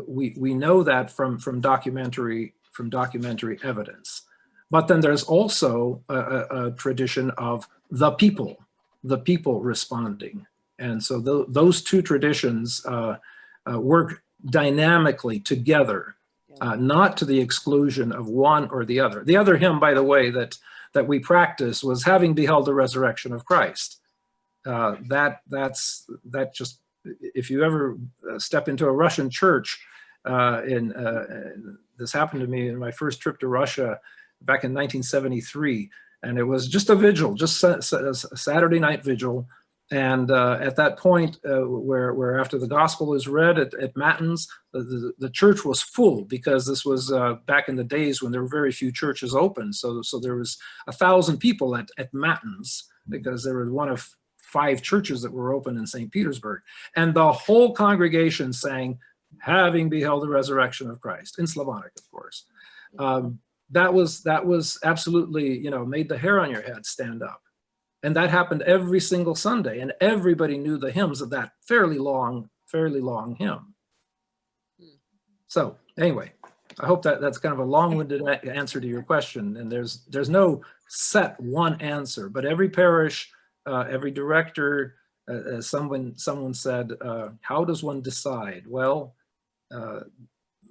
we know that from documentary evidence. But then there's also a tradition of the people responding. And so those two traditions work dynamically together not to the exclusion of one or the other. The other hymn, by the way, that we practice was "Having Beheld the Resurrection of Christ." That just, if you ever step into a Russian church, this happened to me in my first trip to Russia back in 1973, and it was just a vigil, just a Saturday night vigil. And at that point, where after the gospel is read at Matins, the church was full, because this was back in the days when there were very few churches open. So there was 1,000 people at Matins, because there was one of 5 churches that were open in St. Petersburg. And the whole congregation sang, "Having beheld the resurrection of Christ," in Slavonic, of course. That was absolutely, made the hair on your head stand up. And that happened every single Sunday, and everybody knew the hymns of that fairly long hymn. So anyway, I hope that's kind of a long-winded answer to your question. And there's no set one answer, but every parish, every director, as someone said, how does one decide? Well,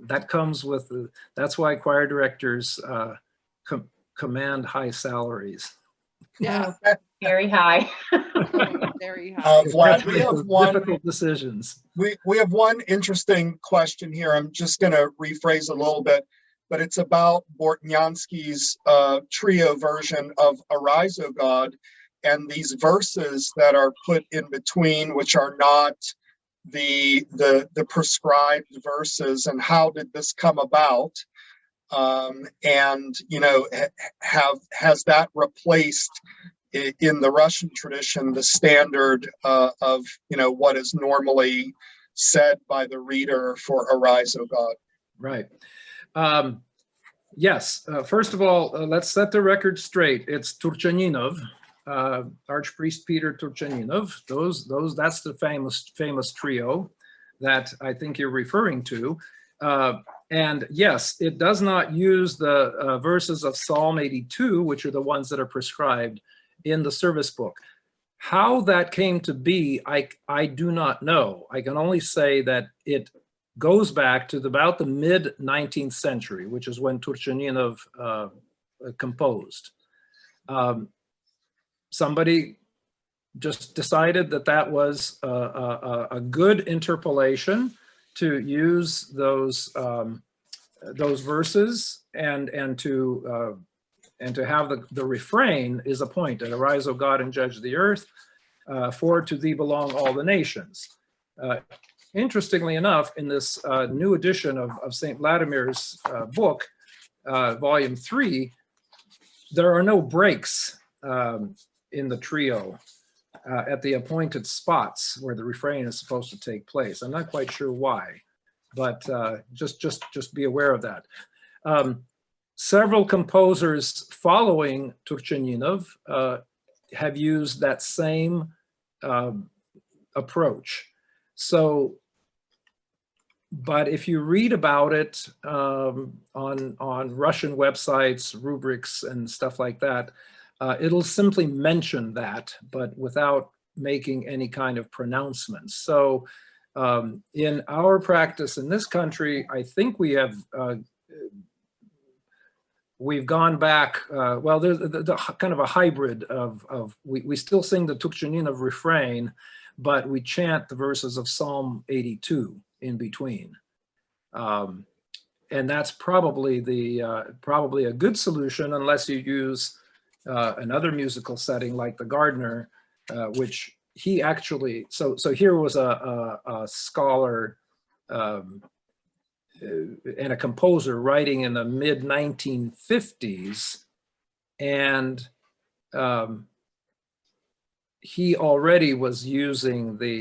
that comes with that's why choir directors command high salaries. Yeah. Very high. Very high. Vlad, we have one difficult decisions. We have one interesting question here. I'm just going to rephrase it a little bit, but it's about Bortnyansky's trio version of Arise, O God, and these verses that are put in between, which are not the prescribed verses. And how did this come about? And has that replaced in the Russian tradition the standard of what is normally said by the reader for Arise, O God? Right. Yes. First of all, let's set the record straight. It's Turchaninov, Archpriest Peter Turchaninov. That's the famous trio that I think you're referring to. And yes, it does not use the verses of Psalm 82, which are the ones that are prescribed in the service book. How that came to be, I do not know. I can only say that it goes back to about the mid-19th century, which is when Turchaninov composed. Somebody just decided that was a good interpolation to use those verses and to have the refrain is appointed, "Arise, O God, and judge the earth, for to thee belong all the nations." Interestingly enough, in this new edition of St. Vladimir's book, volume 3, there are no breaks in the trio at the appointed spots where the refrain is supposed to take place. I'm not quite sure why, but just be aware of that. Several composers following Turchaninov have used that same approach. So, but if you read about it on Russian websites, rubrics, and stuff like that, it'll simply mention that, but without making any kind of pronouncements. So in our practice in this country, I think we have we've gone back, well, there's the kind of a hybrid of we still sing the Turchaninov refrain, but we chant the verses of Psalm 82 in between. And that's probably probably a good solution, unless you use another musical setting like the Gardner, which he actually, so here was a scholar and a composer writing in the mid-1950s, and he already was using the